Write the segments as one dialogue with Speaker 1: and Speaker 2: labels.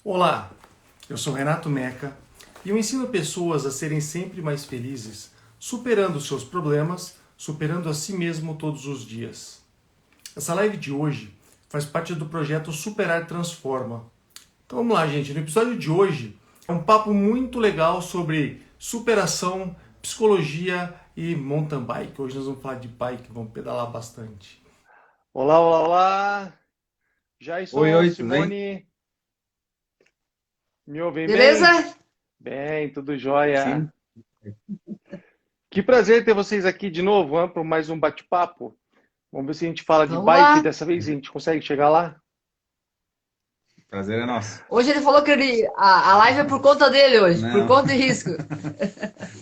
Speaker 1: Olá, eu sou Renato Meca e eu ensino pessoas a serem sempre mais felizes, superando seus problemas, superando a si mesmo todos os dias. Essa live de hoje faz parte do projeto Superar Transforma. Então vamos lá, gente. No episódio de hoje é um papo muito legal sobre superação, psicologia e mountain bike. Hoje nós vamos falar de bike, vamos pedalar bastante.
Speaker 2: Olá, olá, olá.
Speaker 3: Oi,
Speaker 2: Jason,
Speaker 3: oi, tudo bem?
Speaker 2: Simone, me ouvem bem?
Speaker 4: Beleza?
Speaker 2: Bem, tudo jóia.
Speaker 3: Sim.
Speaker 2: Que prazer ter vocês aqui de novo, para mais um bate-papo. Vamos ver se a gente fala de
Speaker 4: Vamos
Speaker 2: bike
Speaker 4: lá.
Speaker 2: dessa vez, a gente consegue chegar lá?
Speaker 3: Prazer é nosso.
Speaker 4: Hoje ele falou que a live é por conta dele hoje, por
Speaker 3: Não,
Speaker 4: conta e risco.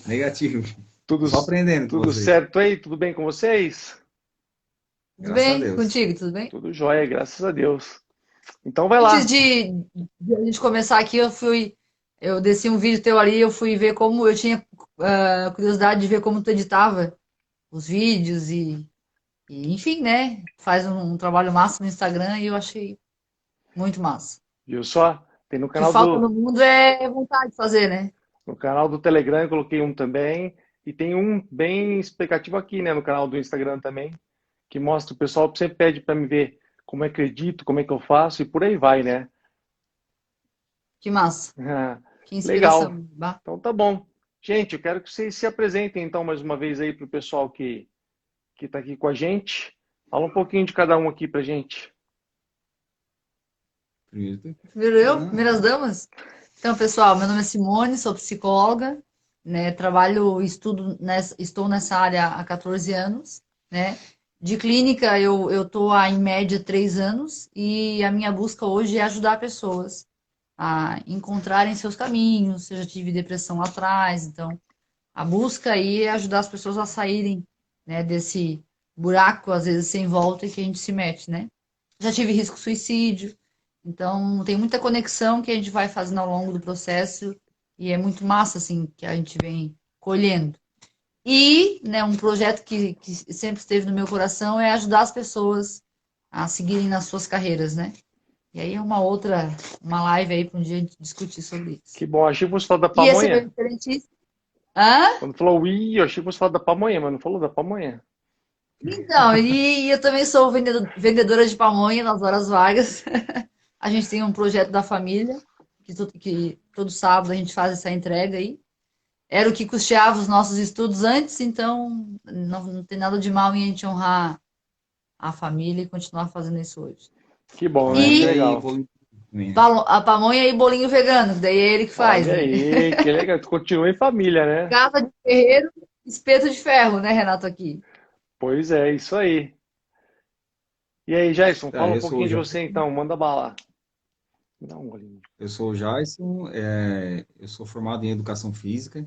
Speaker 3: negativo.
Speaker 2: Tudo,
Speaker 3: Só aprendendo com
Speaker 2: tudo
Speaker 3: vocês.
Speaker 2: certo aí? Tudo bem com vocês?
Speaker 4: Tudo
Speaker 3: Graças a
Speaker 4: bem
Speaker 3: Deus.
Speaker 4: contigo? Tudo bem?
Speaker 2: Tudo jóia, graças a Deus. Então vai
Speaker 4: Antes
Speaker 2: lá.
Speaker 4: de a gente começar aqui, eu desci um vídeo teu ali, eu fui ver como eu tinha curiosidade de ver como tu editava os vídeos enfim, né? Faz um trabalho massa no Instagram e eu achei muito massa.
Speaker 2: Viu só? Tem
Speaker 4: O que falta no mundo é vontade de fazer, né?
Speaker 2: no canal do Telegram, eu coloquei um também. E tem um bem explicativo aqui, né, no canal do Instagram também, que mostra, o pessoal sempre pede para me ver como é que eu edito, como é que eu faço e por aí vai, né?
Speaker 4: Que massa.
Speaker 2: Ah,
Speaker 4: Que
Speaker 2: legal.
Speaker 4: inspiração. Bah.
Speaker 2: Então tá bom. Gente, eu quero que vocês se apresentem então mais uma vez aí para o pessoal que está aqui com a gente. Fala um pouquinho de cada um aqui pra gente.
Speaker 3: Primeiro,
Speaker 4: Primeiro eu,
Speaker 3: ah,
Speaker 4: primeiras damas? Então, pessoal, meu nome é Simone, sou psicóloga, né? Estou nessa área há 14 anos, né? De clínica, eu estou há, em média, 3 anos e a minha busca hoje é ajudar pessoas a encontrarem seus caminhos. Eu já tive depressão lá atrás, então a busca aí é ajudar as pessoas a saírem, né, desse buraco, às vezes, sem volta que a gente se mete, né? Já tive risco de suicídio, então tem muita conexão que a gente vai fazendo ao longo do processo e é muito massa, assim, que a gente vem colhendo. E, né, um projeto que sempre esteve no meu coração é ajudar as pessoas a seguirem nas suas carreiras, né? E aí é uma live aí para um dia a gente discutir sobre isso.
Speaker 2: Que bom, achei que você falou da
Speaker 4: E esse é meu
Speaker 2: pamonha.
Speaker 4: excelentíssimo. Hã?
Speaker 2: Quando falou ui, eu achei que você falou da pamonha, mas não falou da pamonha.
Speaker 4: Então, e eu também sou vendedora de pamonha nas horas vagas. A gente tem um projeto da família, que todo sábado a gente faz essa entrega aí. Era o que custeava os nossos estudos antes, então não tem nada de mal em a gente honrar a família e continuar fazendo isso hoje.
Speaker 2: Que bom, né? Que
Speaker 3: pamonha
Speaker 4: E
Speaker 3: e
Speaker 2: legal.
Speaker 3: bolinho também, né?
Speaker 4: a pamonha e bolinho vegano, que daí é ele que faz,
Speaker 2: Olha
Speaker 4: né?
Speaker 2: aí, que legal. Tu continua em família, né?
Speaker 4: Casa de ferreiro, espeto de ferro, né, Renato, aqui?
Speaker 2: Pois é, isso aí. E aí, Jason,
Speaker 3: Ah,
Speaker 2: fala um
Speaker 3: eu sou
Speaker 2: pouquinho
Speaker 3: o
Speaker 2: de
Speaker 3: Jason,
Speaker 2: você então, manda bala. Me dá um golinho.
Speaker 3: eu sou o Jason, eu sou formado em Educação Física,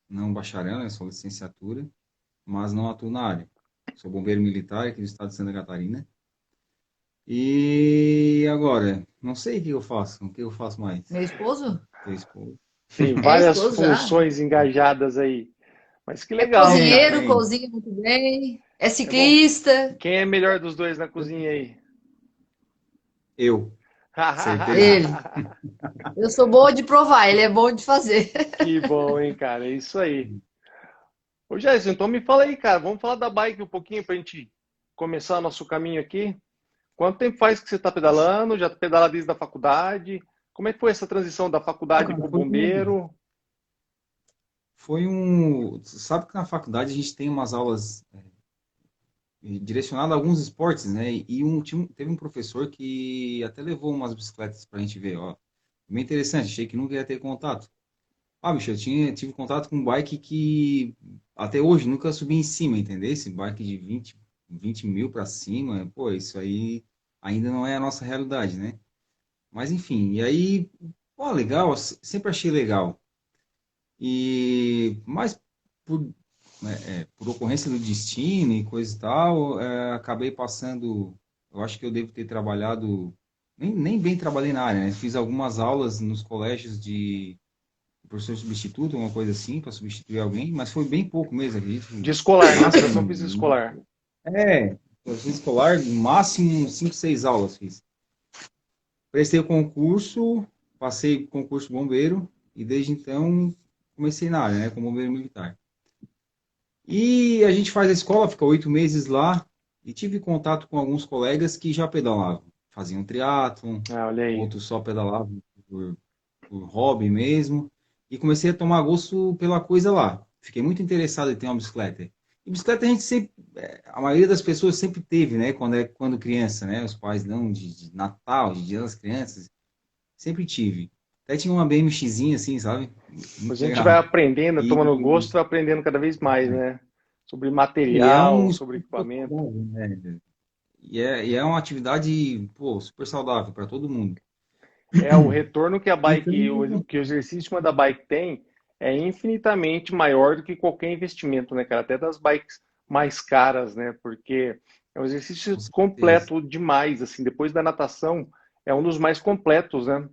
Speaker 3: não bacharel, né? Sou licenciatura, mas não atuo na área. Sou bombeiro militar aqui do estado de Santa Catarina. E agora, não sei o que eu faço, o que eu faço mais?
Speaker 4: Meu esposo?
Speaker 3: Ter esposa.
Speaker 2: Tem
Speaker 4: É
Speaker 2: várias
Speaker 4: esposo já.
Speaker 2: funções engajadas aí. Mas que
Speaker 4: É
Speaker 2: legal, cara.
Speaker 4: cozinheiro,
Speaker 3: Também,
Speaker 4: cozinha muito bem. É
Speaker 2: É bom.
Speaker 4: ciclista.
Speaker 2: Quem é melhor dos dois na cozinha aí?
Speaker 3: eu, certeza.
Speaker 4: Ele. Eu sou boa de provar, ele é bom de fazer.
Speaker 2: Que bom, hein, cara? É isso aí. Ô, Jason, então me fala aí, cara. Vamos falar da bike um pouquinho pra gente começar nosso caminho aqui. Quanto tempo faz que você está pedalando? Já pedala desde a faculdade? Como é que foi essa transição da
Speaker 3: Ah,
Speaker 2: faculdade
Speaker 3: cara,
Speaker 2: para o bombeiro?
Speaker 3: sabe que na faculdade a gente tem umas aulas direcionadas a alguns esportes, né? E teve um professor que até levou umas bicicletas pra gente ver, ó. Bem interessante, achei que nunca ia ter contato. Ah, bicho, tive contato com um bike que até hoje nunca subi em cima, entendeu? Esse bike de 20 mil pra cima, pô, isso aí ainda não é a nossa realidade, né? Mas enfim, e aí, pô, legal, sempre achei legal. Mas por, por ocorrência do destino e coisa e tal, acabei passando. Eu acho que eu devo ter trabalhado, nem bem trabalhei na área, né? Fiz algumas aulas nos colégios de professor substituto, uma coisa assim, para substituir alguém, mas foi bem pouco mesmo, acredito.
Speaker 2: De escolar, né? Educação física
Speaker 3: Máximo,
Speaker 2: escolar.
Speaker 3: professor escolar, no máximo 5, 6 aulas fiz. Prestei o concurso, passei concurso bombeiro e desde então comecei na área, né, como bombeiro militar. E a gente faz a escola, fica 8 meses lá e tive contato com alguns colegas que já pedalavam, faziam triatlon,
Speaker 2: Ah, olha aí.
Speaker 3: outros só pedalavam por hobby mesmo, e comecei a tomar gosto pela coisa lá. Fiquei muito interessado em ter uma bicicleta. E bicicleta a gente sempre, a maioria das pessoas sempre teve, né, quando criança, né, os pais dão de Natal, de Dia das Crianças, sempre tive. Até tinha uma BMXzinha assim, sabe?
Speaker 2: A
Speaker 3: Muito
Speaker 2: gente vai
Speaker 3: legal.
Speaker 2: aprendendo, tomando
Speaker 3: E,
Speaker 2: gosto, vai aprendendo cada vez mais, né? Sobre
Speaker 3: e é um
Speaker 2: material, sobre
Speaker 3: esporte
Speaker 2: equipamento.
Speaker 3: saudável, né? E é uma atividade, pô, super saudável para todo mundo.
Speaker 2: É, o retorno que a bike,
Speaker 3: Então,
Speaker 2: que o exercício da bike tem é infinitamente maior do que qualquer investimento, né, cara? Até das bikes mais caras, né? Porque é um exercício
Speaker 3: com certeza.
Speaker 2: completo demais, assim. Depois da natação, é um dos mais completos, né?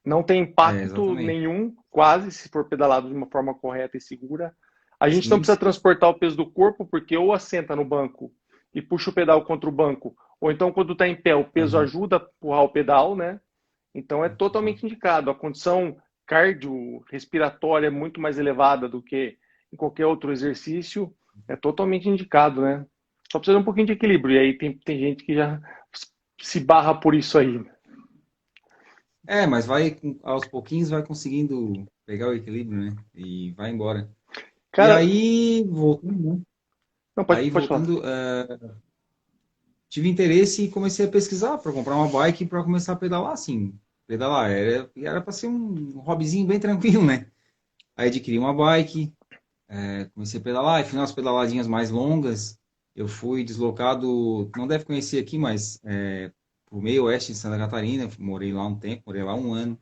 Speaker 2: Não tem impacto
Speaker 3: Exatamente.
Speaker 2: nenhum, quase, se for pedalado de uma forma correta e segura. A gente não
Speaker 3: Sim,
Speaker 2: precisa
Speaker 3: sim.
Speaker 2: transportar o peso do corpo, porque ou assenta no banco e puxa o pedal contra o banco, ou então quando está em pé, o peso
Speaker 3: Aham.
Speaker 2: ajuda a empurrar o pedal, né? Então é totalmente indicado. A condição cardiorrespiratória é muito mais elevada do que em qualquer outro exercício. É totalmente indicado, né? Só precisa de um pouquinho de equilíbrio. E aí tem gente que já se barra por isso aí.
Speaker 3: Mas vai, aos pouquinhos vai conseguindo pegar o equilíbrio, né? E vai embora. E
Speaker 2: Cara,
Speaker 3: aí, voltando, né?
Speaker 2: não,
Speaker 3: Aí,
Speaker 2: pode falar.
Speaker 3: voltando, tive interesse e comecei a pesquisar para comprar uma bike para começar a pedalar, assim. Pedalar, era para ser um hobbyzinho bem tranquilo, né? Aí adquiri uma bike, comecei a pedalar, e fiz umas pedaladinhas mais longas. Eu fui deslocado, não deve conhecer aqui, mas pro meio oeste de Santa Catarina, morei lá um tempo, morei lá um ano.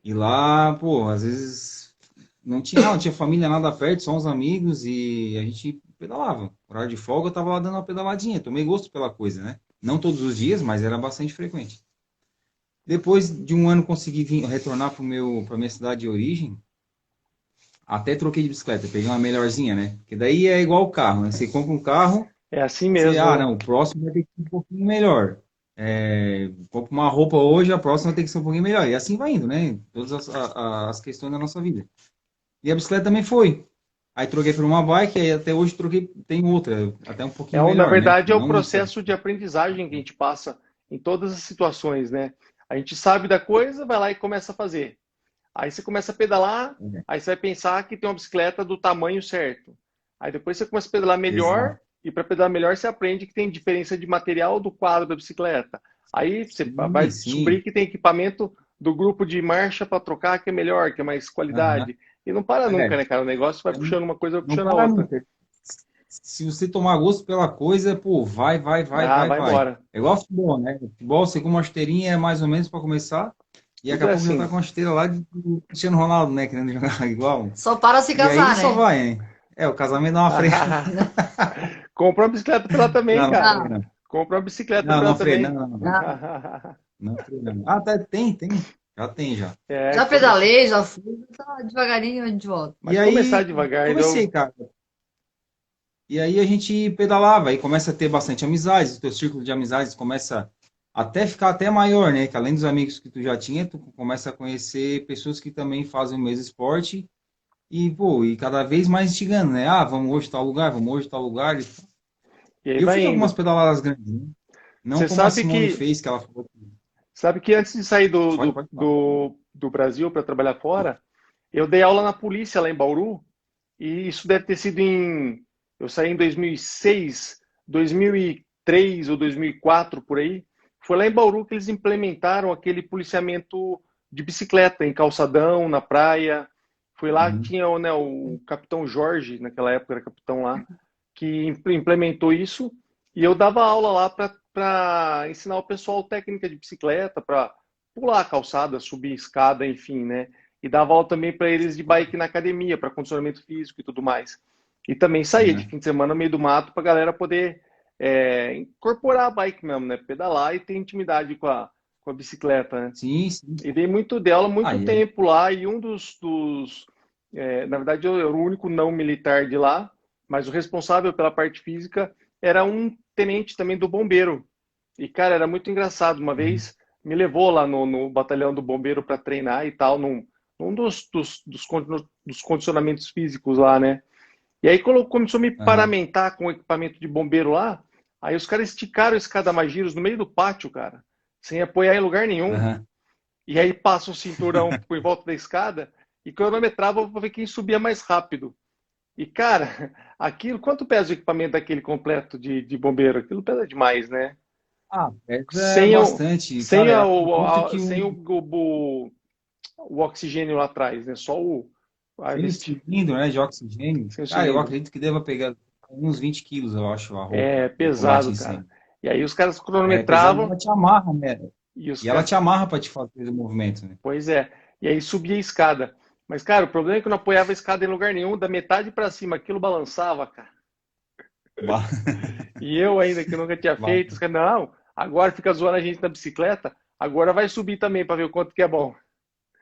Speaker 3: E lá, pô, às vezes não tinha família nada perto, só uns amigos e a gente pedalava. Horário de folga eu tava lá dando uma pedaladinha, tomei gosto pela coisa, né? Não todos os dias, mas era bastante frequente. Depois de um ano consegui retornar para minha cidade de origem. Até troquei de bicicleta, peguei uma melhorzinha, né? Porque daí é igual o carro, né? Você compra um carro,
Speaker 2: É assim
Speaker 3: você,
Speaker 2: mesmo, né?
Speaker 3: não, o próximo vai ter que ser um pouquinho melhor. Compra uma roupa hoje, a próxima tem que ser um pouquinho melhor. E assim vai indo, né? Todas as questões da nossa vida. E a bicicleta também foi. Aí troquei por uma bike, aí até hoje troquei, tem outra, até um pouquinho
Speaker 2: Na
Speaker 3: melhor, né?
Speaker 2: verdade, é o
Speaker 3: Não muito
Speaker 2: processo de aprendizagem que a gente passa em todas as situações, né? A gente sabe da coisa, vai lá e começa a fazer. Aí você começa a pedalar,
Speaker 3: parecido.
Speaker 2: aí você vai pensar que tem uma bicicleta do tamanho certo. Aí depois você começa a pedalar melhor,
Speaker 3: Exato.
Speaker 2: e para pedalar melhor você aprende que tem diferença de material do quadro da bicicleta. Aí você vai
Speaker 3: Sim,
Speaker 2: descobrir
Speaker 3: sim.
Speaker 2: que tem equipamento do grupo de marcha para trocar que é melhor, que é mais
Speaker 3: Aham.
Speaker 2: qualidade. E não para nunca,
Speaker 3: É,
Speaker 2: né, cara? O negócio vai puxando uma coisa, vai
Speaker 3: não
Speaker 2: puxando a
Speaker 3: para
Speaker 2: outra.
Speaker 3: nunca. Se você tomar gosto pela coisa, pô, vai, vai, vai,
Speaker 2: Ah,
Speaker 3: vai,
Speaker 2: vai
Speaker 3: vai.
Speaker 2: embora.
Speaker 3: É igual futebol, né? Futebol, você com uma chuteirinha é mais ou menos para começar, e daqui
Speaker 2: Tudo
Speaker 3: a
Speaker 2: é
Speaker 3: pouco já tá
Speaker 2: assim.
Speaker 3: com a chuteira lá do Cristiano Ronaldo, né? Querendo jogar igual.
Speaker 4: Só para se
Speaker 3: E aí
Speaker 4: casar,
Speaker 3: só
Speaker 4: né?
Speaker 3: vai, né? O casamento dá uma freada.
Speaker 2: Compra uma bicicleta pra ela também,
Speaker 3: Não, não
Speaker 2: cara.
Speaker 3: freio,
Speaker 4: Não,
Speaker 3: não.
Speaker 2: Compra uma bicicleta
Speaker 3: Não,
Speaker 2: pra ela
Speaker 3: não freio, não,
Speaker 2: também.
Speaker 3: não, não.
Speaker 4: não.
Speaker 3: Não freio, não. Ah, tá, tem. Já tem, já.
Speaker 2: É,
Speaker 4: Já pedalei, já fui, tá devagarinho a gente volta.
Speaker 3: E
Speaker 2: mas começar
Speaker 3: aí,
Speaker 2: devagar,
Speaker 3: comecei, cara. E aí a gente pedalava e começa a ter bastante amizades, o teu círculo de amizades começa até ficar até maior, né? Que além dos amigos que tu já tinha, tu começa a conhecer pessoas que também fazem o mesmo esporte e, pô, e cada vez mais instigando, né? Ah, vamos hoje tal lugar, vamos hoje tal lugar.
Speaker 2: e aí
Speaker 3: E eu
Speaker 2: vai
Speaker 3: fiz algumas
Speaker 2: indo.
Speaker 3: pedaladas grandes, né? Não
Speaker 2: Você
Speaker 3: como a Simone fez, que ela falou.
Speaker 2: sabe que antes de sair
Speaker 3: Pode falar.
Speaker 2: do Brasil para trabalhar fora, eu dei aula na polícia lá em Bauru, e isso deve ter sido eu saí em 2006, 2003 ou 2004 por aí. Foi lá em Bauru que eles implementaram aquele policiamento de bicicleta em calçadão, na praia. Foi lá que
Speaker 3: Uhum.
Speaker 2: tinha, né, o capitão Jorge, naquela época era capitão lá, que implementou isso. E eu dava aula lá para ensinar o pessoal técnica de bicicleta, para pular a calçada, subir escada, enfim, né? E dava aula também para eles de bike na academia, para condicionamento físico e tudo mais. E também saía de
Speaker 3: Uhum.
Speaker 2: fim de semana no meio do mato para a galera poder incorporar a bike mesmo, né? Pedalar e ter intimidade com a bicicleta, né?
Speaker 3: Sim, sim.
Speaker 2: E dei muito dela muito
Speaker 3: Aí,
Speaker 2: tempo lá, e um na verdade, eu era o único não militar de lá, mas o responsável pela parte física era um tenente também do bombeiro. E, cara, era muito engraçado. Uma
Speaker 3: uhum.
Speaker 2: vez me levou lá no batalhão do bombeiro para treinar e tal, num dos condicionamentos físicos lá, né? E aí começou a me
Speaker 3: Aham.
Speaker 2: paramentar com o equipamento de bombeiro lá. Aí os caras esticaram a escada mais giros no meio do pátio, cara, sem apoiar em lugar nenhum.
Speaker 3: Aham.
Speaker 2: E aí passa o cinturão em volta da escada e cronometrava para ver quem subia mais rápido. E, cara, aquilo, quanto pesa o equipamento daquele completo de bombeiro? Aquilo pesa demais, né?
Speaker 3: Ah, pesa
Speaker 2: Sem o,
Speaker 3: bastante.
Speaker 2: sem
Speaker 3: Cara,
Speaker 2: a,
Speaker 3: por
Speaker 2: o,
Speaker 3: conta
Speaker 2: a-
Speaker 3: que
Speaker 2: sem o oxigênio lá atrás, né? Só a
Speaker 3: aquele
Speaker 2: vestir.
Speaker 3: cilindro, né, de oxigênio,
Speaker 2: Sem o
Speaker 3: cara, eu
Speaker 2: cilindro.
Speaker 3: acredito que deva pegar uns 20 quilos, eu acho, a roupa
Speaker 2: É
Speaker 3: do combate
Speaker 2: pesado, cara.
Speaker 3: incêndio.
Speaker 2: E aí os caras
Speaker 3: É pesado e
Speaker 2: cronometravam
Speaker 3: ela te amarra, né?
Speaker 2: e os
Speaker 3: E ela
Speaker 2: caras.
Speaker 3: te amarra para te fazer o movimento, né?
Speaker 2: Pois é. E aí subia a escada. Mas, cara, o problema é que eu não apoiava a escada em lugar nenhum, da metade para cima, aquilo balançava, cara.
Speaker 3: Ba-
Speaker 2: E eu ainda que nunca tinha
Speaker 3: ba-
Speaker 2: feito, os caras, não, agora fica zoando a gente na bicicleta, agora vai subir também para ver o quanto que é bom.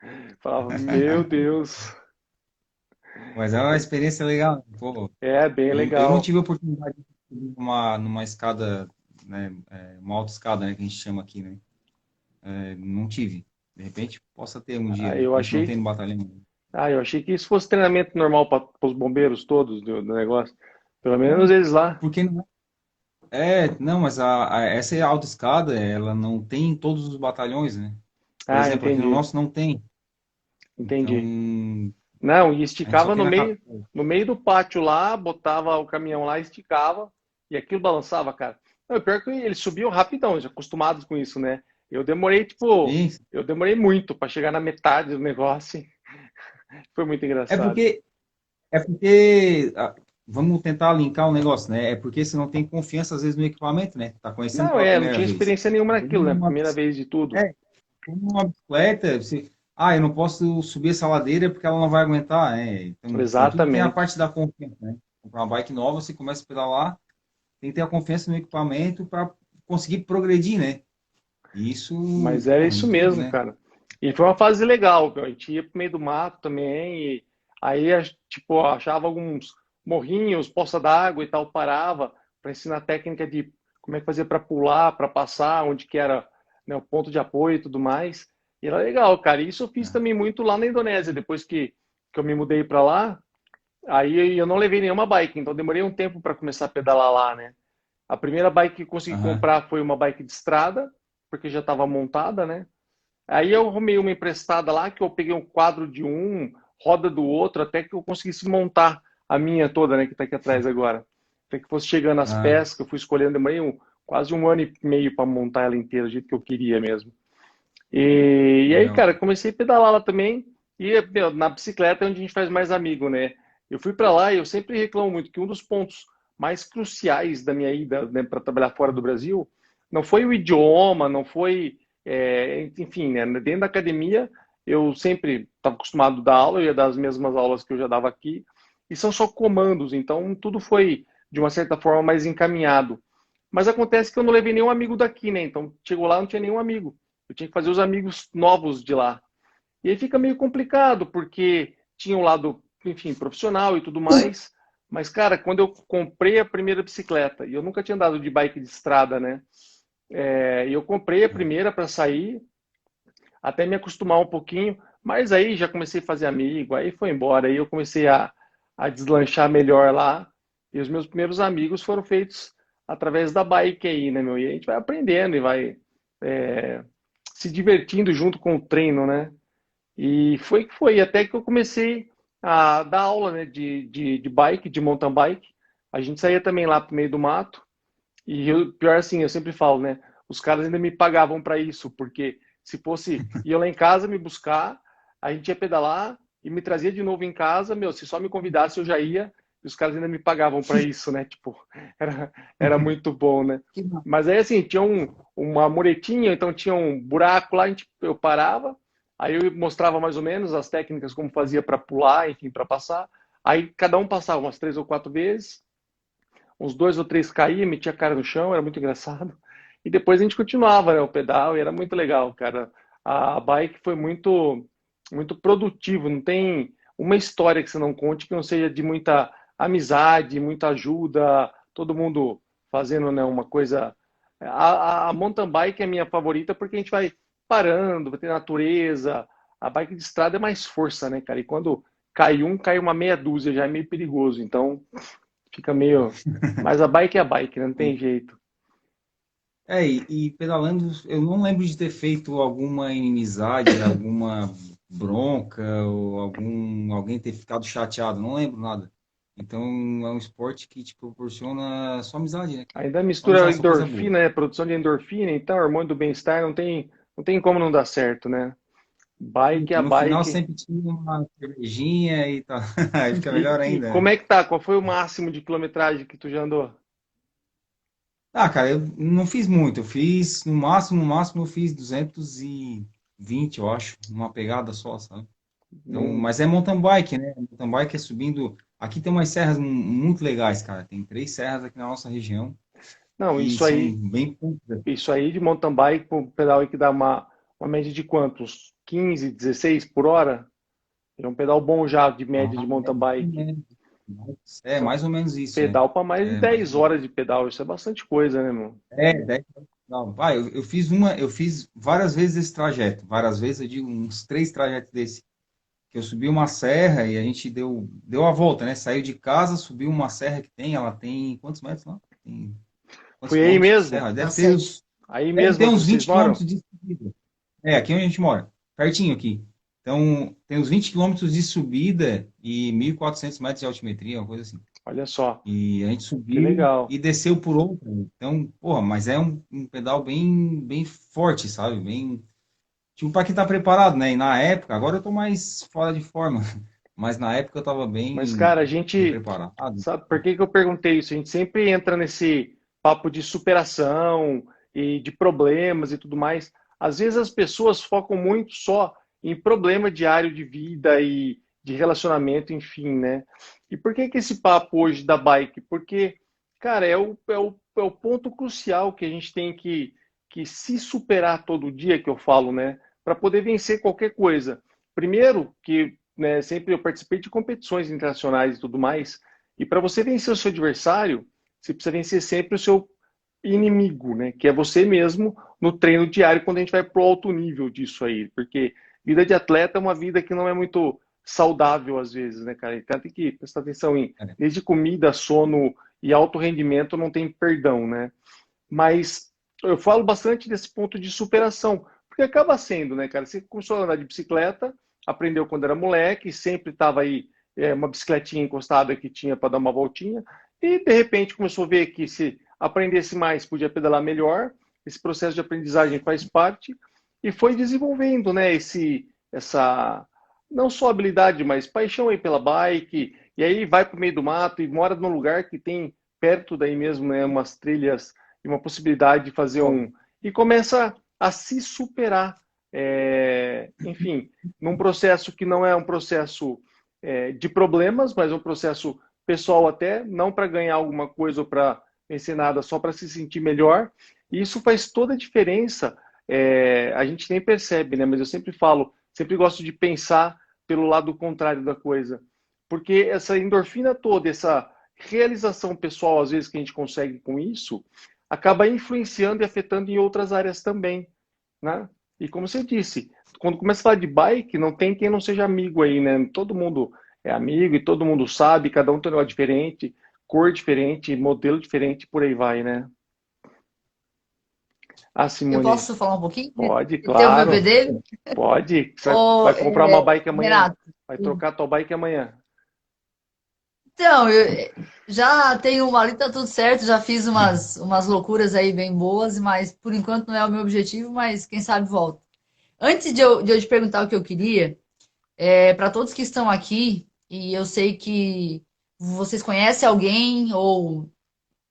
Speaker 2: Eu falava, meu Deus,
Speaker 3: Mas é uma experiência legal. Pô,
Speaker 2: é bem
Speaker 3: eu não
Speaker 2: legal.
Speaker 3: tive a oportunidade de subir numa escada, né, uma autoescada, né, que a gente chama aqui, né? Não tive. De repente, possa ter um dia.
Speaker 2: Ah,
Speaker 3: De
Speaker 2: eu
Speaker 3: repente não tem
Speaker 2: achei,
Speaker 3: no batalhão.
Speaker 2: eu achei que isso fosse treinamento normal para os bombeiros todos do negócio. Pelo menos eles lá.
Speaker 3: Porque não não, mas essa autoescada, ela não tem em todos os batalhões, né? Por
Speaker 2: Ah,
Speaker 3: exemplo, aqui no
Speaker 2: entendi,
Speaker 3: nosso não tem. Então,
Speaker 2: entendi. Não, e
Speaker 3: a gente só
Speaker 2: esticava
Speaker 3: tem
Speaker 2: no
Speaker 3: na
Speaker 2: meio,
Speaker 3: capital.
Speaker 2: no meio do pátio lá, botava o caminhão lá, esticava, e aquilo balançava, cara. Não, pior que eles subiam rapidão, já acostumados com isso, né? Eu demorei, tipo,
Speaker 3: Sim,
Speaker 2: eu demorei muito para chegar na metade do negócio. Foi muito
Speaker 3: é
Speaker 2: engraçado.
Speaker 3: porque, é porque, vamos tentar linkar o negócio, né? É porque você não tem confiança, às vezes, no equipamento, né? Tá conhecendo
Speaker 2: Não,
Speaker 3: pela
Speaker 2: não
Speaker 3: primeira
Speaker 2: tinha
Speaker 3: vez.
Speaker 2: experiência nenhuma naquilo, né?
Speaker 3: Uma,
Speaker 2: Primeira vez de tudo.
Speaker 3: é, uma bicicleta, eu não posso subir essa ladeira porque ela não vai aguentar, né? Então tudo tem a
Speaker 2: Exatamente.
Speaker 3: parte da confiança, né? Comprar uma bike nova, você começa a pedalar, tem que ter a confiança no equipamento para conseguir progredir, né? E isso,
Speaker 2: Mas era
Speaker 3: pô,
Speaker 2: isso
Speaker 3: em tudo,
Speaker 2: mesmo,
Speaker 3: né?
Speaker 2: cara. E foi uma fase legal, viu? A gente ia pro meio do mato também, e aí, tipo, achava alguns morrinhos, poça d'água e tal, parava para ensinar a técnica de como é que fazia para pular, para passar, onde que era, né, o ponto de apoio e tudo mais. E era legal, cara. E isso eu fiz
Speaker 3: Ah,
Speaker 2: também muito lá na Indonésia, depois que eu me mudei para lá, aí eu não levei nenhuma bike, então demorei um tempo para começar a pedalar lá, né? A primeira bike que eu consegui
Speaker 3: aham.
Speaker 2: comprar foi uma bike de estrada, porque já estava montada, né? Aí eu arrumei uma emprestada lá, que eu peguei um quadro de um, roda do outro, até que eu conseguisse montar a minha toda, né, que está aqui atrás agora. Até que fosse chegando as
Speaker 3: Ah,
Speaker 2: peças, que eu fui escolhendo, demorei quase um ano e meio para montar ela inteira, do jeito que eu queria mesmo. E aí,
Speaker 3: legal.
Speaker 2: cara, comecei a pedalar lá também, e meu, na bicicleta é onde a gente faz mais amigo, né? Eu fui para lá e eu sempre reclamo muito que um dos pontos mais cruciais da minha ida, né, para trabalhar fora do Brasil não foi o idioma, não foi, enfim, né, dentro da academia eu sempre estava acostumado a dar aula, eu ia dar as mesmas aulas que eu já dava aqui, e são só comandos, então tudo foi de uma certa forma mais encaminhado. Mas acontece que eu não levei nenhum amigo daqui, né? Então chegou lá, não tinha nenhum amigo. Eu tinha que fazer os amigos novos de lá. E aí fica meio complicado, porque tinha um lado, enfim, profissional e tudo mais. Mas, cara, quando eu comprei a primeira bicicleta, e eu nunca tinha andado de bike de estrada, né? E eu comprei a primeira para sair, até me acostumar um pouquinho, mas aí já comecei a fazer amigo, aí foi embora, aí eu comecei a deslanchar melhor lá, e os meus primeiros amigos foram feitos através da bike aí, né, meu? E a gente vai aprendendo e vai é, se divertindo junto com o treino, né? E foi que foi, até que eu comecei a dar aula, né, de bike, de mountain bike. A gente saía também lá pro meio do mato. E pior assim, eu sempre falo, né? Os caras ainda me pagavam para isso, porque se fosse, ia lá em casa me buscar, a gente ia pedalar e me trazia de novo em casa, meu, se só me convidasse eu já ia, e os caras ainda me pagavam para isso, né? Tipo, era muito bom, né?
Speaker 3: Que massa.
Speaker 2: Mas aí assim, tinha uma muretinha, então tinha um buraco lá, eu parava, aí eu mostrava mais ou menos as técnicas como fazia para pular, enfim, para passar. Aí cada um passava umas 3 ou 4 vezes, uns 2 ou 3 caía, metia a cara no chão, era muito engraçado. E depois a gente continuava, né, o pedal e era muito legal, cara. A bike foi muito produtivo, não tem uma história que você não conte que não seja de muita amizade, muita ajuda, todo mundo fazendo, né, uma coisa. A mountain bike é a minha favorita porque a gente vai parando, vai ter natureza. A bike de estrada é mais força, né, cara? E quando cai um, cai uma meia dúzia, já é meio perigoso. Então, fica meio. Mas a bike é a bike, né? Não tem jeito.
Speaker 3: E pedalando, eu não lembro de ter feito alguma inimizade, alguma bronca, ou alguém ter ficado chateado, não lembro nada. Então é um esporte que te proporciona só amizade, né, cara?
Speaker 2: Ainda
Speaker 3: Só
Speaker 2: mistura
Speaker 3: amizade, só coisa boa.
Speaker 2: endorfina, né? Produção de endorfina, então, hormônio do bem-estar, não tem como não dar certo, né? Bike é
Speaker 3: E
Speaker 2: a
Speaker 3: no final
Speaker 2: bike.
Speaker 3: sempre tinha uma cervejinha e tal. Aí fica melhor
Speaker 2: E
Speaker 3: ainda,
Speaker 2: como
Speaker 3: né?
Speaker 2: é que tá? Qual foi o máximo de quilometragem que tu já andou?
Speaker 3: Ah, cara, eu não fiz muito. Eu fiz, no máximo, eu fiz 220, eu acho, numa pegada só, sabe? Então,
Speaker 2: Não,
Speaker 3: mas é mountain bike, né? Mountain bike é subindo. Aqui tem umas serras muito legais, cara. Tem 3 serras aqui na nossa região
Speaker 2: não,
Speaker 3: e são bem curtas.
Speaker 2: isso aí de mountain bike, um pedal aí que dá uma média de quantos? 15, 16 por hora? É um pedal bom já de
Speaker 3: Ah,
Speaker 2: média de
Speaker 3: é
Speaker 2: mountain
Speaker 3: mais ou
Speaker 2: bike.
Speaker 3: menos. Mais ou menos isso, é.
Speaker 2: Pedal para mais de
Speaker 3: É, mais ou
Speaker 2: 10
Speaker 3: menos.
Speaker 2: horas de pedal, isso é bastante coisa, né, meu?
Speaker 3: 10. Não, vai, eu fiz várias vezes esse trajeto. Várias vezes, eu digo, uns 3 trajetos desse. Que eu subi uma serra e a gente deu a volta, né? Saiu de casa, subiu uma serra que tem, ela tem quantos metros lá? Tem quantos
Speaker 2: Foi aí
Speaker 3: quilômetros de
Speaker 2: mesmo?
Speaker 3: serra?
Speaker 4: Bastante.
Speaker 2: Aí
Speaker 3: Deve
Speaker 2: mesmo
Speaker 3: ter
Speaker 2: onde
Speaker 3: uns
Speaker 2: vocês
Speaker 3: 20
Speaker 2: moram?
Speaker 3: quilômetros de subida. É, aqui onde a gente mora, pertinho aqui. Então, tem uns 20 quilômetros de subida e 1.400 metros de altimetria, uma coisa assim.
Speaker 2: Olha só,
Speaker 3: E a gente
Speaker 2: que
Speaker 3: subiu
Speaker 2: legal.
Speaker 3: e desceu por outra. Então, porra, mas é um pedal bem, bem forte, sabe? Bem, tipo, para quem tá preparado, né? E na época, agora eu tô mais fora de forma, mas na época eu tava
Speaker 2: Mas, cara, a
Speaker 3: bem
Speaker 2: gente,
Speaker 3: preparado.
Speaker 2: sabe por que que eu perguntei isso? A gente sempre entra nesse papo de superação e de problemas e tudo mais. Às vezes as pessoas focam muito só em problema diário de vida e de relacionamento, enfim, né? E por que que esse papo hoje da bike? Porque, cara, é o ponto crucial que a gente tem que se superar todo dia, que eu falo, né? Para poder vencer qualquer coisa. Primeiro, que né, sempre eu participei de competições internacionais e tudo mais, e para você vencer o seu adversário, você precisa vencer sempre o seu inimigo, né? Que é você mesmo no treino diário quando a gente vai pro alto nível disso aí, porque vida de atleta é uma vida que não é muito saudável às vezes, né, cara? Então tem que prestar atenção em
Speaker 3: É.
Speaker 2: desde comida, sono e alto rendimento não tem perdão, né? Mas eu falo bastante desse ponto de superação, porque acaba sendo, né, cara? Você começou a andar de bicicleta, aprendeu quando era moleque, sempre estava aí uma bicicletinha encostada que tinha para dar uma voltinha, e de repente começou a ver que se aprendesse mais, podia pedalar melhor. Esse processo de aprendizagem faz parte e foi desenvolvendo, né, essa não só habilidade, mas paixão aí pela bike. E aí vai para o meio do mato e mora num lugar que tem perto daí mesmo, né, umas trilhas e uma possibilidade de fazer
Speaker 3: Top.
Speaker 2: e começa a se superar, enfim, num processo que não é um processo de problemas, mas um processo pessoal até, não para ganhar alguma coisa ou para vencer nada, só para se sentir melhor. E isso faz toda a diferença. A gente nem percebe, né? Mas eu sempre falo, sempre gosto de pensar pelo lado contrário da coisa, porque essa endorfina toda, essa realização pessoal, às vezes que a gente consegue com isso, acaba influenciando e afetando em outras áreas também, né? E como você disse, quando começa a falar de bike, não tem quem não seja amigo aí, né? Todo mundo é amigo e todo mundo sabe, cada um tem um negócio diferente, cor diferente, modelo diferente, por aí vai, né? Ah,
Speaker 4: Eu
Speaker 2: Simone,
Speaker 4: posso falar um pouquinho?
Speaker 2: pode,
Speaker 4: E ter o bebê
Speaker 2: claro,
Speaker 4: dele?
Speaker 2: pode. Você
Speaker 4: Ô,
Speaker 2: vai comprar uma bike amanhã,
Speaker 4: Renato.
Speaker 2: vai trocar a tua bike amanhã.
Speaker 4: Então, eu já tenho uma ali, tá tudo certo, já fiz umas loucuras aí bem boas, mas por enquanto não é o meu objetivo, mas quem sabe volta. Antes de eu te perguntar o que eu queria, para todos que estão aqui, e eu sei que vocês conhecem alguém ou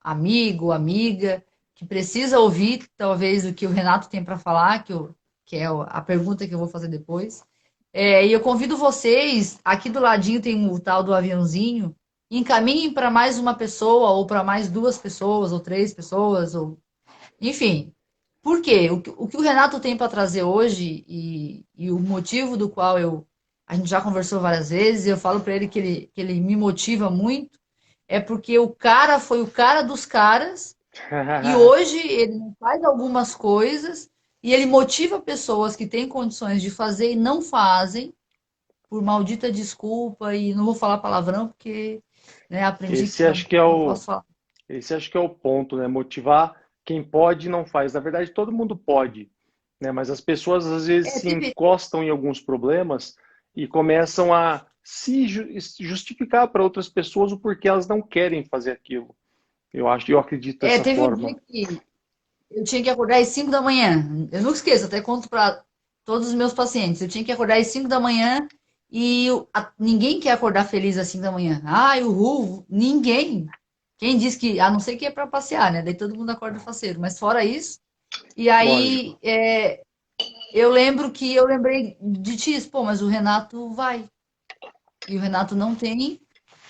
Speaker 4: amigo, amiga, que precisa ouvir talvez o que o Renato tem para falar, que é a pergunta que eu vou fazer depois. E eu convido vocês, aqui do ladinho tem o tal do aviãozinho, encaminhem para mais uma pessoa, ou para mais 2 pessoas, ou 3 pessoas, ou enfim. Por quê? O que o Renato tem para trazer hoje e o motivo do qual a gente já conversou várias vezes, eu falo para ele que ele me motiva muito, é porque o cara foi o cara dos caras e hoje ele faz algumas coisas e ele motiva pessoas que têm condições de fazer e não fazem, por maldita desculpa, e não vou falar palavrão porque, né, aprendi que
Speaker 2: Esse acho que é
Speaker 4: não
Speaker 2: o,
Speaker 4: posso falar.
Speaker 2: esse acho que é o ponto, né? Motivar quem pode e não faz. Na verdade, todo mundo pode, né? Mas as pessoas às vezes
Speaker 4: É,
Speaker 2: se encostam em alguns problemas e começam a se justificar para outras pessoas o porquê elas não querem fazer aquilo. Eu acredito dessa
Speaker 4: teve um dia
Speaker 2: forma.
Speaker 4: que eu tinha que acordar às 5 da manhã. Eu nunca esqueço, até conto para todos os meus pacientes. Eu tinha que acordar às 5 da manhã e ninguém quer acordar feliz às 5 da manhã. Ai, uhul, ninguém. Quem diz que, a não ser que é para passear, né? Daí todo mundo acorda faceiro. Mas fora isso, e aí
Speaker 2: Lógico.
Speaker 4: eu lembro que eu lembrei de ti, pô, mas o Renato vai. E o Renato não tem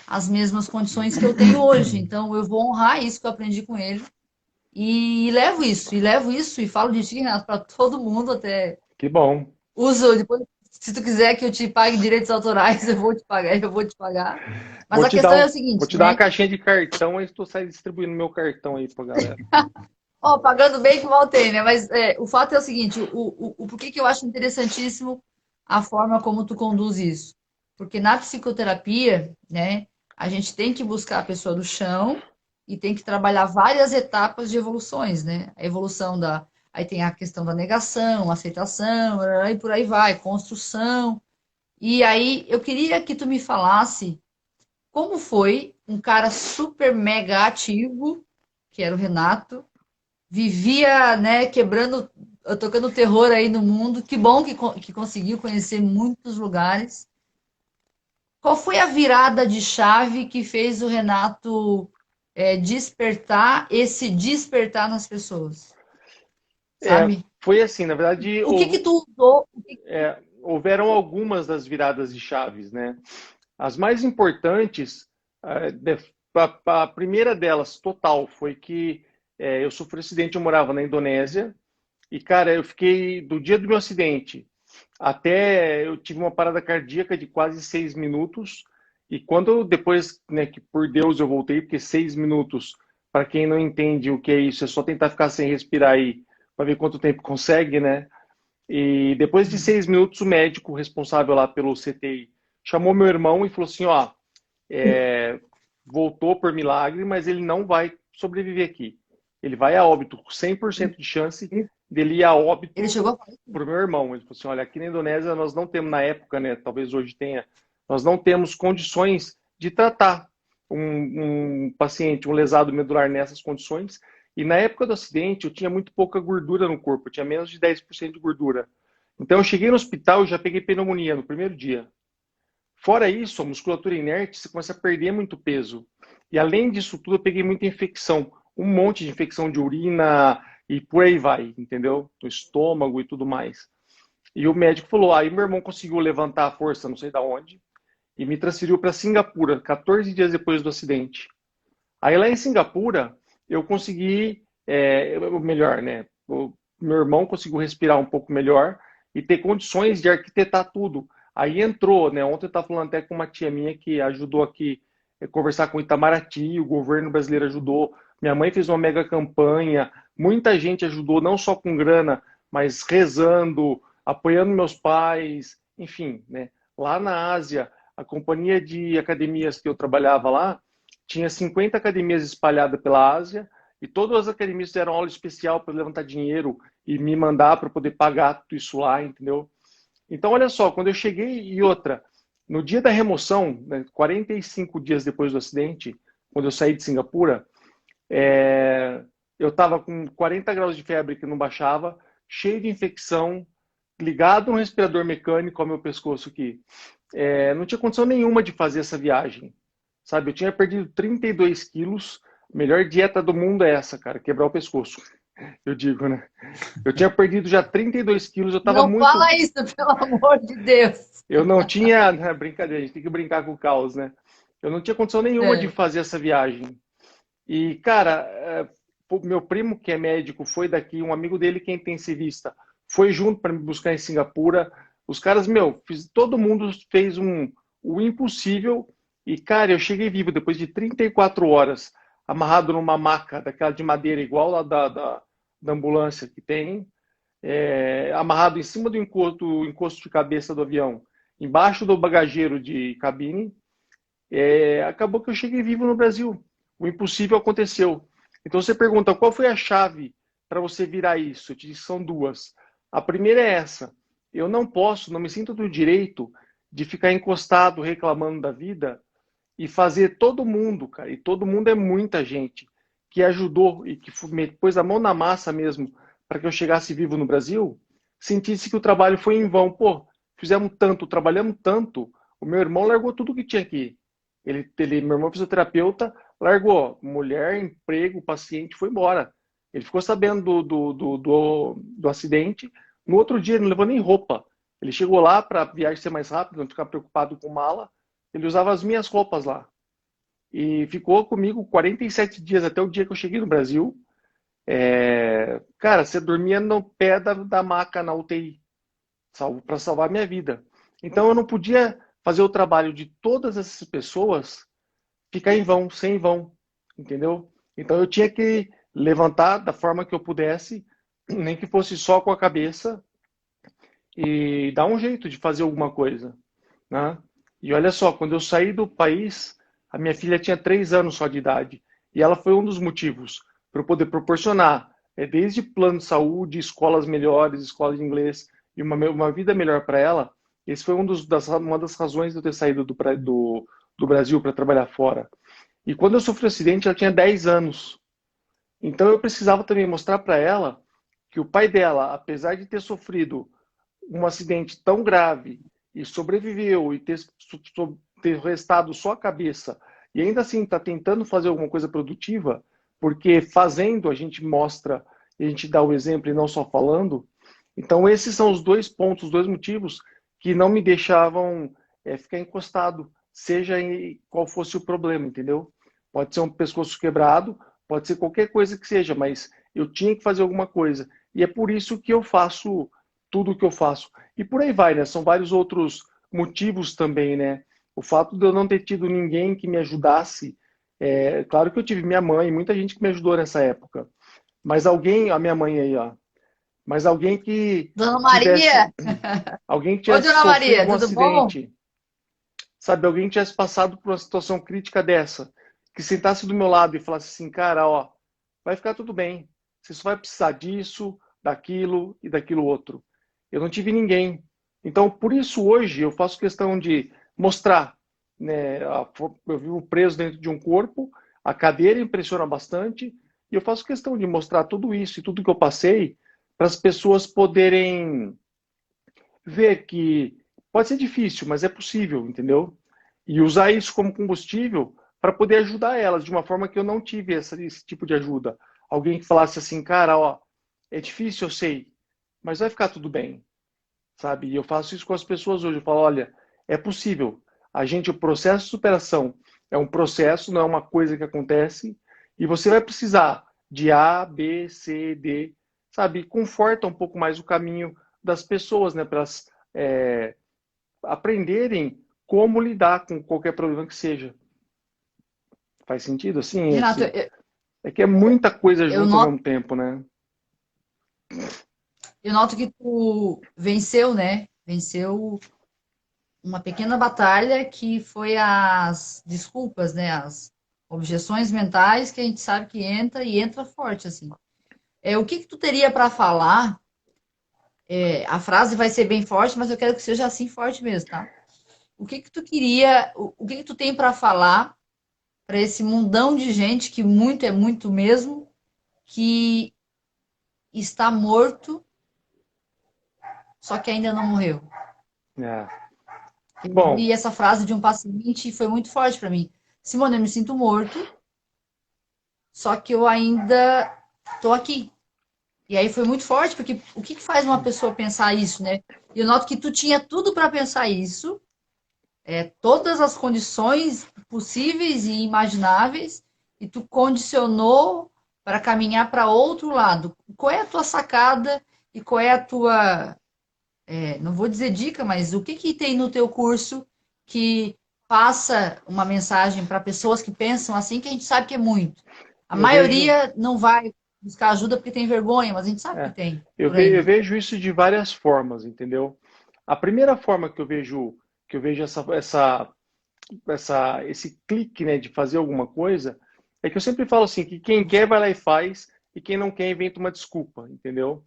Speaker 4: as mesmas condições que eu tenho hoje. Então eu vou honrar isso que eu aprendi com ele. E levo isso e falo de ti, Renato, para todo mundo, até
Speaker 2: Que bom.
Speaker 4: uso depois, se tu quiser que eu te pague direitos autorais, eu vou te pagar, eu vou te pagar. Mas
Speaker 2: Vou
Speaker 4: a
Speaker 2: te dar
Speaker 4: questão é o
Speaker 2: vou
Speaker 4: seguinte,
Speaker 2: te dar uma
Speaker 4: né?
Speaker 2: caixinha de cartão e tu sai distribuindo meu cartão aí pra galera.
Speaker 4: Ó, pagando bem que mal tem, né? Mas o fato é o seguinte, o porquê que eu acho interessantíssimo a forma como tu conduz isso. Porque na psicoterapia, né, a gente tem que buscar a pessoa do chão e tem que trabalhar várias etapas de evoluções, né? A evolução da. Aí tem a questão da negação, aceitação, e por aí vai, construção. E aí eu queria que tu me falasse como foi um cara super mega ativo, que era o Renato, vivia, né, quebrando, tocando terror aí no mundo. Que bom que conseguiu conhecer muitos lugares. Qual foi a virada de chave que fez o Renato despertar esse despertar nas pessoas,
Speaker 2: É,
Speaker 4: sabe?
Speaker 2: foi assim, na verdade,
Speaker 4: O que que tu usou?
Speaker 2: houveram algumas das viradas de chaves, né? As mais importantes, a primeira delas, total, foi que eu sofri um acidente, eu morava na Indonésia, e, cara, eu fiquei, do dia do meu acidente até eu tive uma parada cardíaca de quase 6 minutos, e quando depois, né, que por Deus eu voltei, porque 6 minutos, para quem não entende o que é isso, é só tentar ficar sem respirar aí, para ver quanto tempo consegue, né? E depois de 6 minutos, o médico responsável lá pelo CTI chamou meu irmão e falou assim: ó, voltou por milagre, mas ele não vai sobreviver aqui. Ele vai a óbito, 100% de chance dele ir a
Speaker 4: Ele
Speaker 2: óbito
Speaker 4: chegou a falar.
Speaker 2: para o meu irmão. Ele falou assim: olha, aqui na Indonésia nós não temos, na época, né, talvez hoje tenha, nós não temos condições de tratar um paciente, um lesado medular nessas condições. E na época do acidente eu tinha muito pouca gordura no corpo, eu tinha menos de 10% de gordura. Então eu cheguei no hospital e já peguei pneumonia no primeiro dia. Fora isso, a musculatura inerte, você começa a perder muito peso. E além disso tudo, eu peguei muita infecção. Um monte de infecção de urina e por aí vai, entendeu? No estômago e tudo mais. E o médico falou, aí meu irmão conseguiu levantar a força, não sei da onde, e me transferiu para Singapura, 14 dias depois do acidente. Aí lá em Singapura, eu consegui, melhor, né? O meu irmão conseguiu respirar um pouco melhor e ter condições de arquitetar tudo. Aí entrou, né? Ontem eu estava falando até com uma tia minha que ajudou aqui a conversar com o Itamaraty, o governo brasileiro ajudou, minha mãe fez uma mega campanha, muita gente ajudou, não só com grana, mas rezando, apoiando meus pais, enfim, né? Lá na Ásia, a companhia de academias que eu trabalhava lá, tinha 50 academias espalhadas pela Ásia e todas as academias fizeram aula especial para levantar dinheiro e me mandar para poder pagar tudo isso lá, entendeu? Então, olha só, quando eu cheguei e outra, no dia da remoção, né, 45 dias depois do acidente, quando eu saí de Singapura, eu estava com 40 graus de febre que não baixava, cheio de infecção, ligado no respirador mecânico ao meu pescoço aqui. Não tinha condição nenhuma de fazer essa viagem. Sabe, eu tinha perdido 32 quilos. A melhor dieta do mundo é essa, cara, quebrar o pescoço. Eu digo, né? Eu tinha perdido já 32 quilos, eu estava
Speaker 4: Não
Speaker 2: muito.
Speaker 4: fala isso, pelo amor de Deus.
Speaker 2: Eu não tinha. Brincadeira, a gente tem que brincar com o caos, né? Eu não tinha condição nenhuma de
Speaker 4: É.
Speaker 2: fazer essa viagem. E, cara, o meu primo, que é médico, foi daqui, um amigo dele que é intensivista, foi junto para me buscar em Singapura. Os caras, todo mundo fez o impossível. E, cara, eu cheguei vivo depois de 34 horas, amarrado numa maca daquela de madeira, igual lá da ambulância que tem. amarrado em cima do encosto de cabeça do avião, embaixo do bagageiro de cabine. Acabou que eu cheguei vivo no Brasil. O impossível aconteceu. Então você pergunta, qual foi a chave para você virar isso? Eu te disse, são duas. A primeira é essa. Eu não me sinto do direito de ficar encostado reclamando da vida e fazer todo mundo, cara, e todo mundo é muita gente, que ajudou e que pôs a mão na massa mesmo para que eu chegasse vivo no Brasil, sentisse que o trabalho foi em vão. Pô, fizemos tanto, trabalhamos tanto, o meu irmão largou tudo que tinha aqui. Meu irmão fisioterapeuta, largou mulher, emprego, paciente, foi embora. Ele ficou sabendo do acidente, no outro dia ele não levou nem roupa. Ele chegou lá para a viagem ser mais rápida, não ficar preocupado com mala, ele usava as minhas roupas lá. E ficou comigo 47 dias, até o dia que eu cheguei no Brasil. Cara, você dormia no pé da maca na UTI, para salvar a minha vida. Então eu não podia fazer o trabalho de todas essas pessoas ficar em vão, sem vão, entendeu? Então eu tinha que levantar da forma que eu pudesse, nem que fosse só com a cabeça, e dar um jeito de fazer alguma coisa, né? E olha só, quando eu saí do país, a minha filha tinha 3 anos só de idade, e ela foi um dos motivos para eu poder proporcionar, desde plano de saúde, escolas melhores, escola de inglês, e uma vida melhor para ela. Esse foi uma das razões de eu ter saído do Brasil para trabalhar fora. E quando eu sofri o acidente, ela tinha 10 anos. Então eu precisava também mostrar para ela que o pai dela, apesar de ter sofrido um acidente tão grave e sobreviveu e ter restado só a cabeça e ainda assim está tentando fazer alguma coisa produtiva, porque fazendo a gente mostra e a gente dá o exemplo e não só falando. Então esses são os dois pontos, os dois motivos que não me deixavam ficar encostado, seja em qual fosse o problema, entendeu? Pode ser um pescoço quebrado, pode ser qualquer coisa que seja, mas eu tinha que fazer alguma coisa. E é por isso que eu faço tudo o que eu faço. E por aí vai, né? São vários outros motivos também, né? O fato de eu não ter tido ninguém que me ajudasse. Claro que eu tive minha mãe, muita gente que me ajudou nessa época. Mas alguém, a minha mãe aí, ó. Mas alguém que
Speaker 4: Dona
Speaker 2: tivesse,
Speaker 4: Maria!
Speaker 2: alguém que
Speaker 4: Oi,
Speaker 2: tivesse
Speaker 4: Dona
Speaker 2: sofrido
Speaker 4: Maria,
Speaker 2: um
Speaker 4: tudo bom?
Speaker 2: acidente, sabe? Alguém que tivesse passado por uma situação crítica dessa, que sentasse do meu lado e falasse assim, cara, ó, vai ficar tudo bem. Você só vai precisar disso, daquilo e daquilo outro. Eu não tive ninguém. Então, por isso hoje eu faço questão de mostrar, né? Eu vivo preso dentro de um corpo, a cadeira impressiona bastante, e eu faço questão de mostrar tudo isso e tudo que eu passei para as pessoas poderem ver que pode ser difícil, mas é possível, entendeu? E usar isso como combustível para poder ajudar elas de uma forma que eu não tive esse tipo de ajuda. Alguém que falasse assim, cara, ó, é difícil, eu sei, mas vai ficar tudo bem, sabe? E eu faço isso com as pessoas hoje. Eu falo, olha, é possível. O processo de superação é um processo, não é uma coisa que acontece, e você vai precisar de A, B, C, D, sabe? E conforta um pouco mais o caminho das pessoas, né? Para elas aprenderem como lidar com qualquer problema que seja. Faz sentido? Assim,
Speaker 4: Renato,
Speaker 2: é que é muita coisa
Speaker 4: eu
Speaker 2: junto ao
Speaker 4: noto,
Speaker 2: mesmo tempo, né?
Speaker 4: eu noto que tu venceu, né? Venceu uma pequena batalha que foi as desculpas, né? As objeções mentais que a gente sabe que entra e entra forte, assim. O que que tu teria para falar? A frase vai ser bem forte, mas eu quero que seja assim forte mesmo, tá? O que que tu queria, o que que tu tem para falar para esse mundão de gente que muito é muito mesmo, que está morto, só que ainda não morreu?
Speaker 2: É.
Speaker 4: Eu
Speaker 2: Bom,
Speaker 4: ouvi essa frase de um paciente e foi muito forte para mim. Simone, eu me sinto morto, só que eu ainda estou aqui. E aí foi muito forte, porque o que que faz uma pessoa pensar isso, né? E eu noto que tu tinha tudo para pensar isso, todas as condições possíveis e imagináveis, e tu condicionou para caminhar para outro lado. Qual é a tua sacada e qual é a tua, não vou dizer dica, mas o que que tem no teu curso que passa uma mensagem para pessoas que pensam assim, que a gente sabe que é muito. A
Speaker 2: eu vejo.
Speaker 4: maioria buscar ajuda porque tem vergonha, mas a gente sabe
Speaker 2: É.
Speaker 4: que tem
Speaker 2: Eu,
Speaker 4: por aí,
Speaker 2: eu
Speaker 4: né?
Speaker 2: vejo isso de várias formas, entendeu? A primeira forma que eu vejo esse clique, né, de fazer alguma coisa, é que eu sempre falo assim, que quem quer vai lá e faz, e quem não quer inventa uma desculpa, entendeu?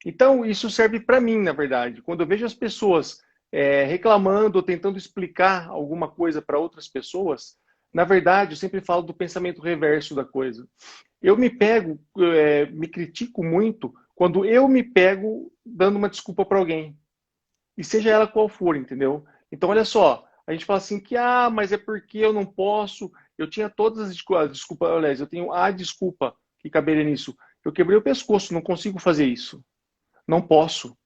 Speaker 2: Então, isso serve para mim, na verdade. Quando eu vejo as pessoas reclamando ou tentando explicar alguma coisa para outras pessoas, na verdade, eu sempre falo do pensamento reverso da coisa. Eu me pego, me critico muito quando eu me pego dando uma desculpa para alguém, e seja ela qual for, entendeu? Então, olha só, a gente fala assim que, mas é porque eu não posso, eu tinha todas as desculpas, aliás, eu tenho a desculpa que caberia nisso. Eu quebrei o pescoço, não consigo fazer isso. Não posso,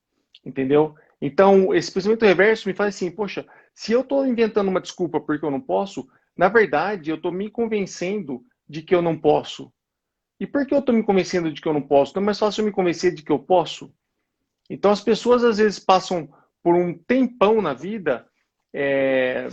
Speaker 2: entendeu? Então, esse pensamento reverso me faz assim, poxa, se eu estou inventando uma desculpa porque eu não posso, na verdade, eu estou me convencendo de que eu não posso. E por que eu estou me convencendo de que eu não posso? Não é mais fácil eu me convencer de que eu posso? Então, as pessoas às vezes passam por um tempão na vida é,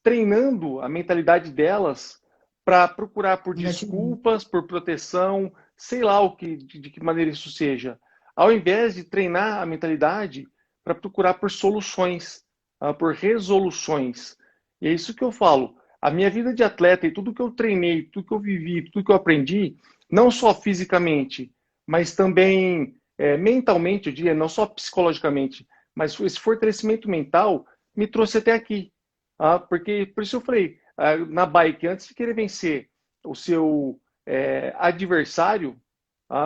Speaker 2: treinando a mentalidade delas para procurar por
Speaker 4: Negativo.
Speaker 2: desculpas, por proteção, sei lá de que maneira isso seja, ao invés de treinar a mentalidade para procurar por soluções, por resoluções. E é isso que eu falo. A minha vida de atleta e tudo que eu treinei, tudo que eu vivi, tudo que eu aprendi, não só fisicamente, mas também mentalmente, eu diria, não só psicologicamente, mas esse fortalecimento mental me trouxe até aqui. Porque, por isso eu falei, na bike, antes de querer vencer o seu adversário,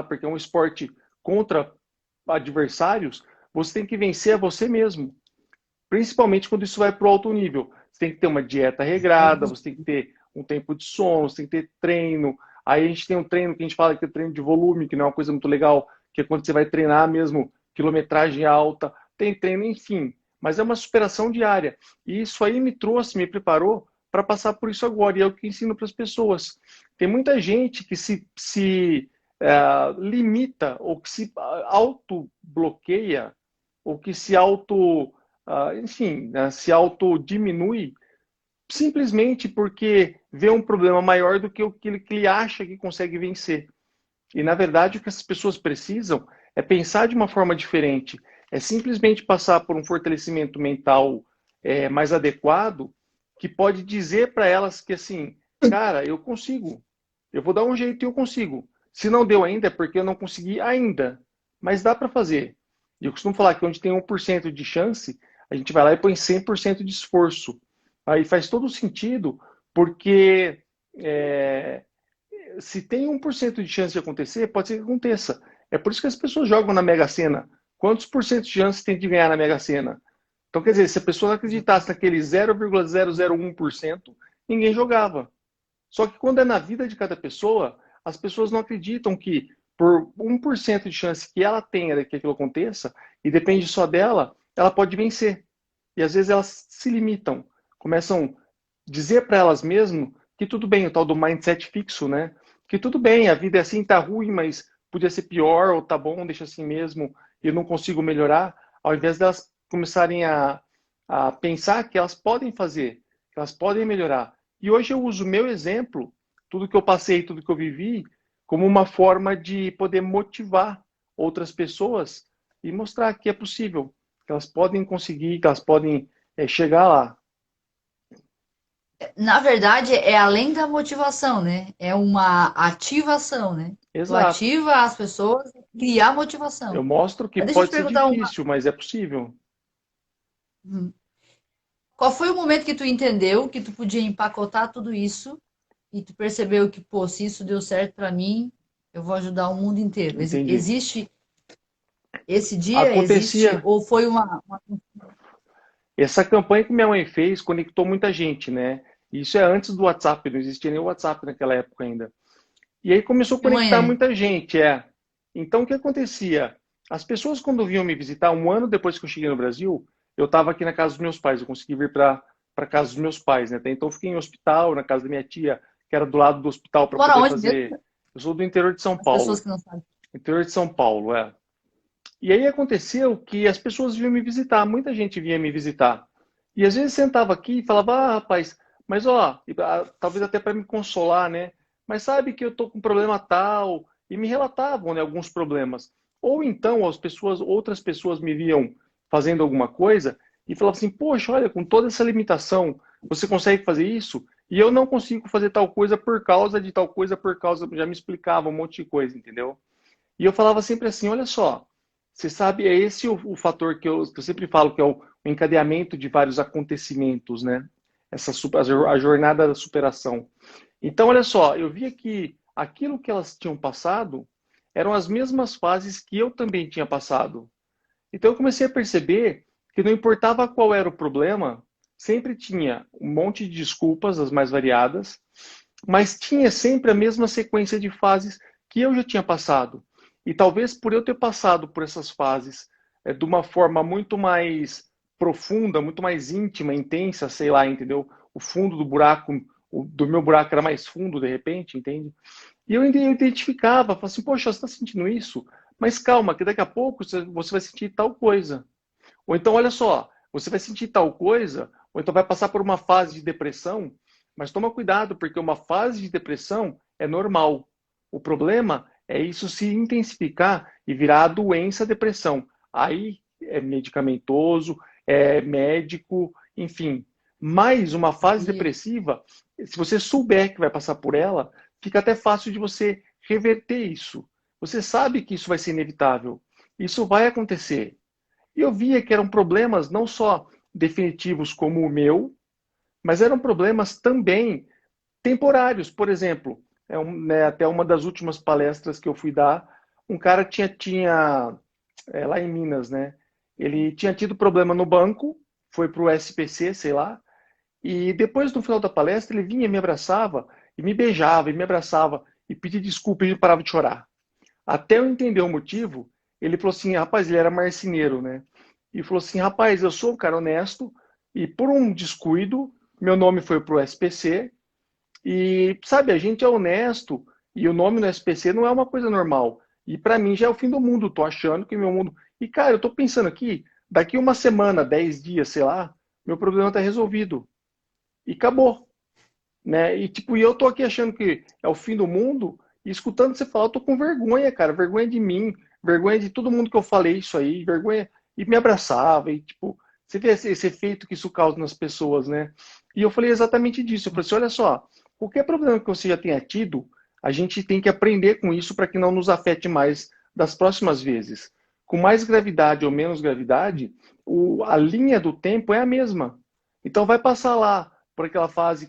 Speaker 2: porque é um esporte contra adversários, você tem que vencer a você mesmo. Principalmente quando isso vai para o alto nível. Você tem que ter uma dieta regrada, você tem que ter um tempo de sono, você tem que ter treino. Aí a gente tem um treino que a gente fala que é treino de volume, que não é uma coisa muito legal, que é quando você vai treinar mesmo quilometragem alta. Tem treino, enfim. Mas é uma superação diária. E isso aí me trouxe, me preparou para passar por isso agora. E é o que ensino para as pessoas. Tem muita gente que se limita ou que se auto-bloqueia ou que se enfim, né, se autodiminui simplesmente porque vê um problema maior do que o que ele acha que consegue vencer. E, na verdade, o que essas pessoas precisam é pensar de uma forma diferente, é simplesmente passar por um fortalecimento mental mais adequado, que pode dizer para elas que, assim, cara, eu consigo, eu vou dar um jeito e eu consigo. Se não deu ainda, é porque eu não consegui ainda, mas dá para fazer. E eu costumo falar que onde tem 1% de chance, a gente vai lá e põe 100% de esforço. Aí faz todo sentido, porque se tem 1% de chance de acontecer, pode ser que aconteça. É por isso que as pessoas jogam na Mega Sena. Quantos por cento de chance tem de ganhar na Mega Sena? Então, quer dizer, se a pessoa não acreditasse naquele 0,001%, ninguém jogava. Só que quando é na vida de cada pessoa, as pessoas não acreditam que por 1% de chance que ela tenha de que aquilo aconteça, e depende só dela, ela pode vencer. E às vezes elas se limitam, começam a dizer para elas mesmas que tudo bem, o tal do mindset fixo, né? Que tudo bem, a vida é assim, tá ruim, mas podia ser pior, ou tá bom, deixa assim mesmo, e eu não consigo melhorar, ao invés delas começarem a pensar que elas podem fazer, que elas podem melhorar. E hoje eu uso o meu exemplo, tudo que eu passei, tudo que eu vivi, como uma forma de poder motivar outras pessoas e mostrar que é possível, que elas podem conseguir, que elas podem chegar lá.
Speaker 4: Na verdade, é além da motivação, né? É uma ativação, né? Tu
Speaker 2: Exato.
Speaker 4: ativa as pessoas e criar
Speaker 2: Eu
Speaker 4: motivação.
Speaker 2: mostro que
Speaker 4: Mas deixa eu te
Speaker 2: pode ser
Speaker 4: perguntar uma.
Speaker 2: difícil, mas é possível.
Speaker 4: Qual foi o momento que tu entendeu que tu podia empacotar tudo isso e tu percebeu que, pô, se isso deu certo pra mim, eu vou ajudar o mundo inteiro?
Speaker 2: Entendi.
Speaker 4: Existe esse dia? Existe?
Speaker 2: Acontecia.
Speaker 4: Ou foi
Speaker 2: Essa campanha que minha mãe fez conectou muita gente, né? Isso é antes do WhatsApp, não existia nem o WhatsApp naquela época ainda. E aí começou a
Speaker 4: de
Speaker 2: conectar
Speaker 4: manhã?
Speaker 2: muita gente, Então o que acontecia? As pessoas quando vinham me visitar, um ano depois que eu cheguei no Brasil, eu estava aqui na casa dos meus pais, eu consegui vir para casa dos meus pais, né? Até então eu fiquei em hospital, na casa da minha tia, que era do lado do hospital para
Speaker 4: Mora
Speaker 2: poder
Speaker 4: onde mesmo?
Speaker 2: fazer. Eu sou do interior de São
Speaker 4: As pessoas
Speaker 2: Paulo,
Speaker 4: que não sabem.
Speaker 2: interior de São Paulo, é. E aí aconteceu que as pessoas vinham me visitar, muita gente vinha me visitar. E às vezes sentava aqui e falava, rapaz, mas ó, talvez até para me consolar, né? Mas sabe que eu tô com um problema tal, e me relatavam, né, alguns problemas. Ou então outras pessoas me viam fazendo alguma coisa e falavam assim, poxa, olha, com toda essa limitação, você consegue fazer isso? E eu não consigo fazer tal coisa por causa de tal coisa, por causa, já me explicava um monte de coisa, entendeu? E eu falava sempre assim, olha só, você sabe, é esse o fator que eu sempre falo, que é o encadeamento de vários acontecimentos, né? A jornada da superação. Então, olha só, eu via que aquilo que elas tinham passado eram as mesmas fases que eu também tinha passado. Então, eu comecei a perceber que não importava qual era o problema, sempre tinha um monte de desculpas, as mais variadas, mas tinha sempre a mesma sequência de fases que eu já tinha passado. E talvez por eu ter passado por essas fases de uma forma muito mais profunda, muito mais íntima, intensa, sei lá, entendeu? O fundo do buraco, do meu buraco era mais fundo, de repente, entende? E eu identificava, falava assim, poxa, você está sentindo isso? Mas calma, que daqui a pouco você vai sentir tal coisa. Ou então, olha só, você vai sentir tal coisa, ou então vai passar por uma fase de depressão, mas toma cuidado, porque uma fase de depressão é normal. O problema é isso se intensificar e virar a doença depressão. Aí é medicamentoso, é médico, enfim. Mas uma fase depressiva, se você souber que vai passar por ela, fica até fácil de você reverter isso. Você sabe que isso vai ser inevitável. Isso vai acontecer. E eu via que eram problemas não só definitivos como o meu, mas eram problemas também temporários. Por exemplo, né, até uma das últimas palestras que eu fui dar, um cara tinha lá em Minas, né? Ele tinha tido problema no banco, foi para o SPC, sei lá, e depois, no final da palestra, ele vinha, me abraçava, e me beijava, e me abraçava, e pedia desculpa, e ele parava de chorar. Até eu entender o motivo, ele falou assim, rapaz, ele era marceneiro, né? E falou assim, rapaz, eu sou um cara honesto, e por um descuido, meu nome foi pro SPC, e sabe, a gente é honesto, e o nome no SPC não é uma coisa normal. E para mim já é o fim do mundo, tô achando que meu mundo... E cara, eu tô pensando aqui, daqui uma semana, 10 dias, sei lá, meu problema tá resolvido. E acabou, né? E tipo, eu tô aqui achando que é o fim do mundo, e escutando você falar, eu tô com vergonha, cara, vergonha de mim, vergonha de todo mundo que eu falei isso aí, vergonha, e me abraçava, e tipo, você vê esse efeito que isso causa nas pessoas, né? E eu falei exatamente disso, eu falei assim, olha só, qualquer problema que você já tenha tido, a gente tem que aprender com isso para que não nos afete mais das próximas vezes. Com mais gravidade ou menos gravidade, a linha do tempo é a mesma. Então vai passar lá por aquela fase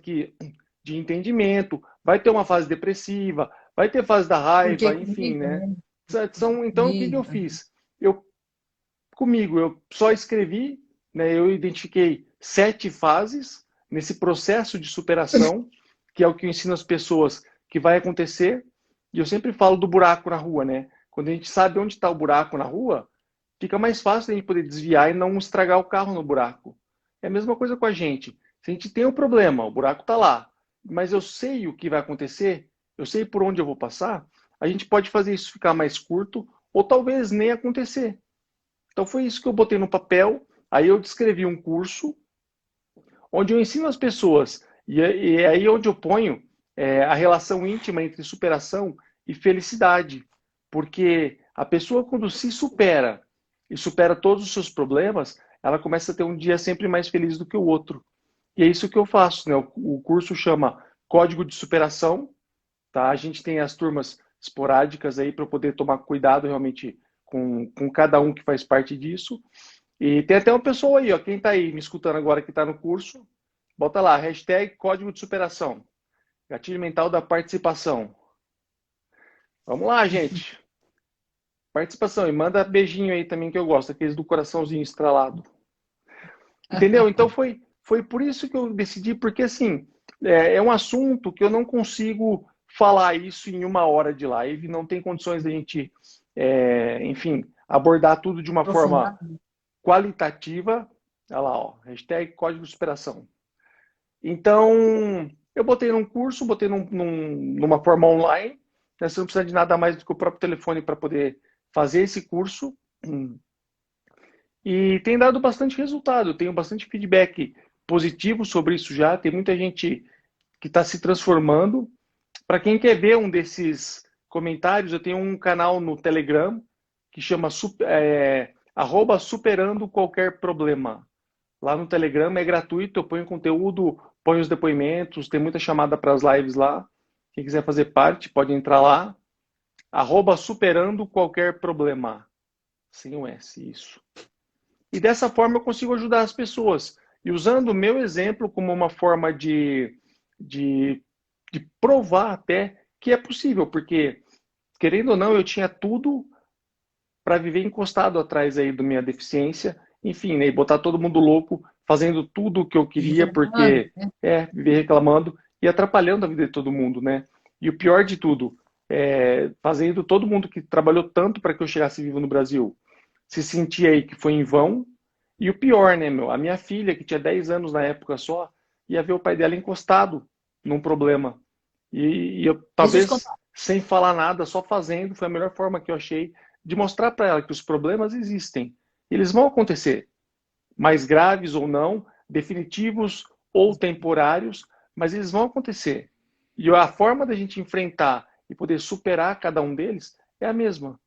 Speaker 2: de entendimento, vai ter uma fase depressiva, vai ter fase da raiva, enfim, né? Então, o que eu fiz? Eu só escrevi, né, eu identifiquei 7 fases nesse processo de superação, que é o que eu ensino as pessoas que vai acontecer, e eu sempre falo do buraco na rua, né? Quando a gente sabe onde está o buraco na rua, fica mais fácil a gente poder desviar e não estragar o carro no buraco. É a mesma coisa com a gente. Se a gente tem um problema, o buraco está lá, mas eu sei o que vai acontecer, eu sei por onde eu vou passar, a gente pode fazer isso ficar mais curto ou talvez nem acontecer. Então foi isso que eu botei no papel, aí eu descrevi um curso onde eu ensino as pessoas, e é aí onde eu ponho a relação íntima entre superação e felicidade. Porque a pessoa, quando se supera e supera todos os seus problemas, ela começa a ter um dia sempre mais feliz do que o outro. E é isso que eu faço, né? O curso chama Código de Superação, tá? A gente tem as turmas esporádicas aí para poder tomar cuidado realmente com cada um que faz parte disso. E tem até uma pessoa aí, ó, quem está aí me escutando agora que está no curso, bota lá, hashtag Código de Superação, gatilho mental da participação. Vamos lá, gente. Participação, e manda beijinho aí também que eu gosto, aqueles do coraçãozinho estralado. Entendeu? Então foi por isso que eu decidi, porque assim, é um assunto que eu não consigo falar isso em 1 hora de live, não tem condições da gente, enfim, abordar tudo de uma forma qualitativa. Olha lá, ó, hashtag Código de Superação. Então, eu botei num curso, botei numa forma online, né? Você não precisa de nada mais do que o próprio telefone para poder fazer esse curso. E tem dado bastante resultado, tenho bastante feedback positivo sobre isso já, tem muita gente que está se transformando. Para quem quer ver um desses comentários, eu tenho um canal no Telegram que chama @superando qualquer problema. Lá no Telegram é gratuito, eu ponho conteúdo, ponho os depoimentos, tem muita chamada para as lives lá. Quem quiser fazer parte, pode entrar lá. @superando qualquer problema. Sem o S, isso. E dessa forma eu consigo ajudar as pessoas. E usando o meu exemplo como uma forma de provar até que é possível. Porque, querendo ou não, eu tinha tudo para viver encostado atrás aí da minha deficiência. Enfim, né, e botar todo mundo louco, fazendo tudo o que eu queria, porque viver reclamando e atrapalhando a vida de todo mundo, né? E o pior de tudo, fazendo todo mundo que trabalhou tanto para que eu chegasse vivo no Brasil se sentir aí que foi em vão. E o pior, né, meu? A minha filha, que tinha 10 anos na época só, ia ver o pai dela encostado num problema. E eu, talvez, sem falar nada, só fazendo, foi a melhor forma que eu achei de mostrar para ela que os problemas existem. Eles vão acontecer, mais graves ou não, definitivos ou temporários, mas eles vão acontecer. E a forma da gente enfrentar e poder superar cada um deles é a mesma.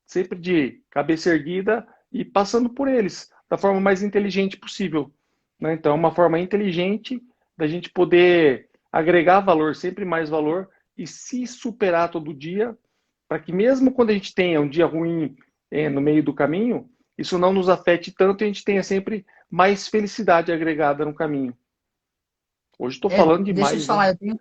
Speaker 2: Sempre de cabeça erguida e passando por eles da forma mais inteligente possível, né? Então, é uma forma inteligente da gente poder agregar valor, sempre mais valor, e se superar todo dia, para que mesmo quando a gente tenha um dia ruim no meio do caminho, isso não nos afete tanto e a gente tenha sempre mais felicidade agregada no caminho. Hoje estou falando demais.
Speaker 4: Deixa eu te falar, eu tenho...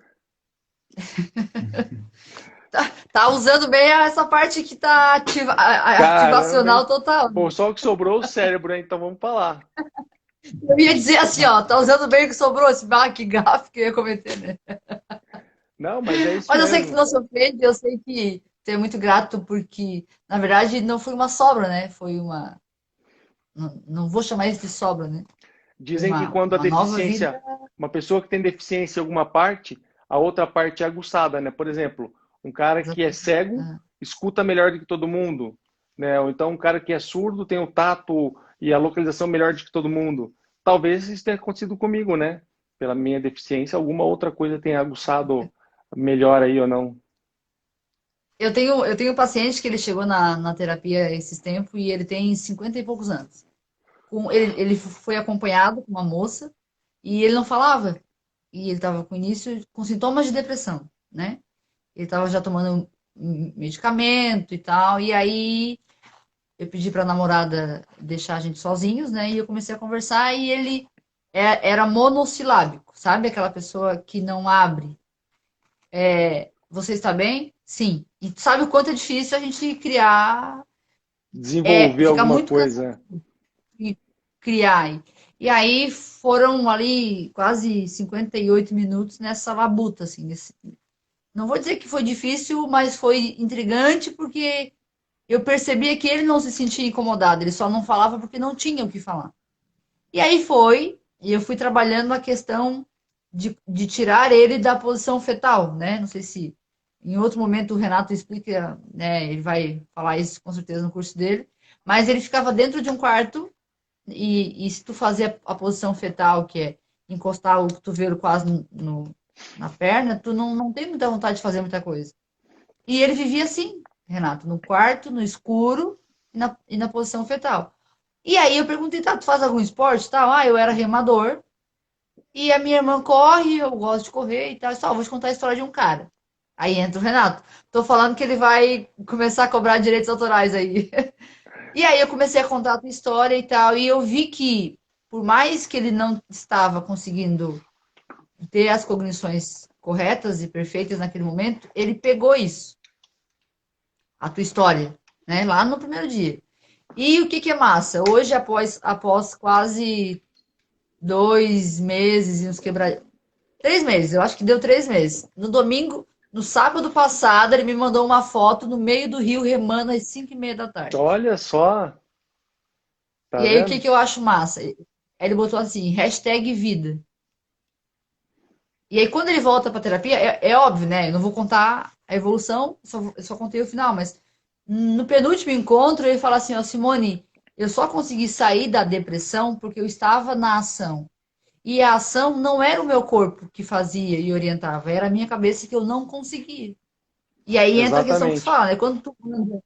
Speaker 4: Tá usando bem essa parte que tá ativacional total.
Speaker 2: Pô, só o que sobrou o cérebro, então vamos falar.
Speaker 4: Eu ia dizer assim, ó, tá usando bem o que sobrou, esse que gafe que eu ia cometer, né?
Speaker 2: Não, mas é isso
Speaker 4: Mas eu
Speaker 2: mesmo.
Speaker 4: sei que não se ofende, eu sei que você é muito grato porque, na verdade, não foi uma sobra, né? Foi uma... Não vou chamar isso de sobra, né?
Speaker 2: Dizem que quando a deficiência, uma pessoa que tem deficiência em alguma parte, a outra parte é aguçada, né? Por exemplo, um cara que é cego escuta melhor do que todo mundo, né? Ou então um cara que é surdo tem o tato e a localização melhor do que todo mundo. Talvez isso tenha acontecido comigo, né? Pela minha deficiência, alguma outra coisa tenha aguçado melhor aí ou não.
Speaker 4: Eu tenho um paciente que ele chegou na terapia esses tempos e ele tem 50 e poucos anos. Ele foi acompanhado com uma moça e ele não falava. E ele estava com início com sintomas de depressão, né? Ele estava já tomando medicamento e tal. E aí eu pedi para a namorada deixar a gente sozinhos, né? E eu comecei a conversar e ele era monossilábico, sabe? Aquela pessoa que não abre. Você está bem? Sim. E sabe o quanto é difícil a gente criar...
Speaker 2: Desenvolver
Speaker 4: fica
Speaker 2: alguma
Speaker 4: muito
Speaker 2: coisa.
Speaker 4: de criar. E aí foram ali quase 58 minutos nessa labuta, assim. Não vou dizer que foi difícil, mas foi intrigante porque eu percebia que ele não se sentia incomodado, ele só não falava porque não tinha o que falar. E aí e eu fui trabalhando a questão de tirar ele da posição fetal, né? Não sei se em outro momento o Renato explica, né? Ele vai falar isso com certeza no curso dele, mas ele ficava dentro de um quarto e se tu fazer a posição fetal, que é encostar o cotovelo quase na perna, tu não tem muita vontade de fazer muita coisa. E ele vivia assim, Renato, no quarto, no escuro e na posição fetal. E aí eu perguntei, tá, tu faz algum esporte? Tal? Ah, eu era remador. E a minha irmã corre, eu gosto de correr e tal. Eu só, vou te contar a história de um cara. Aí entra o Renato. Tô falando que ele vai começar a cobrar direitos autorais aí. E aí eu comecei a contar a tua história e tal. E eu vi que, por mais que ele não estava conseguindo ter as cognições corretas e perfeitas naquele momento, ele pegou isso. A tua história, né? Lá no primeiro dia. E o que é massa? Hoje, após quase 2 meses e uns 3 meses, eu acho que deu 3 meses. No domingo, no sábado passado, ele me mandou uma foto no meio do rio remando às 5h30 da tarde.
Speaker 2: Olha só. Tá
Speaker 4: e aí,
Speaker 2: vendo?
Speaker 4: o que eu acho massa? Ele botou assim, #vida. E aí, quando ele volta pra terapia, é óbvio, né? Eu não vou contar a evolução, eu só contei o final, mas no penúltimo encontro, ele fala assim, ó, Simone, eu só consegui sair da depressão porque eu estava na ação. E a ação não era o meu corpo que fazia e orientava, era a minha cabeça que eu não conseguia. E aí entra a questão que tu
Speaker 2: Exatamente.
Speaker 4: fala, né? Quando tu manda,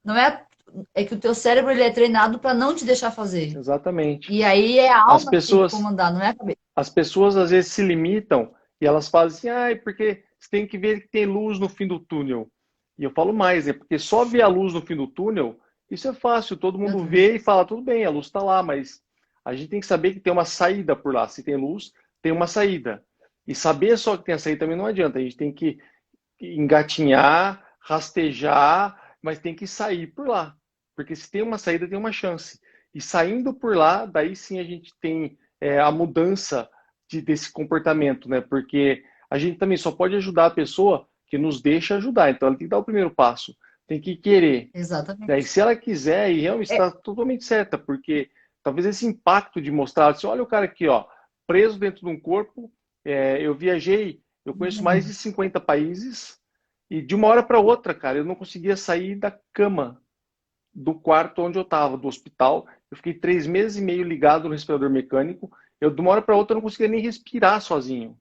Speaker 4: não é, é que o teu cérebro ele é treinado para não te deixar fazer.
Speaker 2: Exatamente.
Speaker 4: E aí é a
Speaker 2: As
Speaker 4: alma que tem que
Speaker 2: pessoas,
Speaker 4: comandar, não é a cabeça.
Speaker 2: as pessoas às vezes se limitam e elas falam assim, ah, porque você tem que ver que tem luz no fim do túnel. E eu falo mais, é porque só ver a luz no fim do túnel, isso é fácil, todo mundo
Speaker 4: Uhum.
Speaker 2: vê e fala, tudo bem, a luz está lá, mas a gente tem que saber que tem uma saída por lá. Se tem luz, tem uma saída. E saber só que tem a saída também não adianta, a gente tem que engatinhar, rastejar, mas tem que sair por lá. Porque se tem uma saída, tem uma chance. E saindo por lá, daí sim a gente tem a mudança desse comportamento, né? Porque a gente também só pode ajudar a pessoa que nos deixa ajudar. Então ela tem que dar o primeiro passo, tem que querer. Daí,
Speaker 4: Exatamente.
Speaker 2: se ela quiser, e realmente
Speaker 4: É,
Speaker 2: está totalmente certa, porque talvez esse impacto de mostrar, assim, olha o cara aqui, ó, preso dentro de um corpo, eu viajei, eu conheço mais de 50 países, e de uma hora para outra, cara, eu não conseguia sair da cama do quarto onde eu estava, do hospital. Eu fiquei 3 meses e meio ligado no respirador mecânico. Eu, de uma hora para outra, eu não conseguia nem respirar sozinho.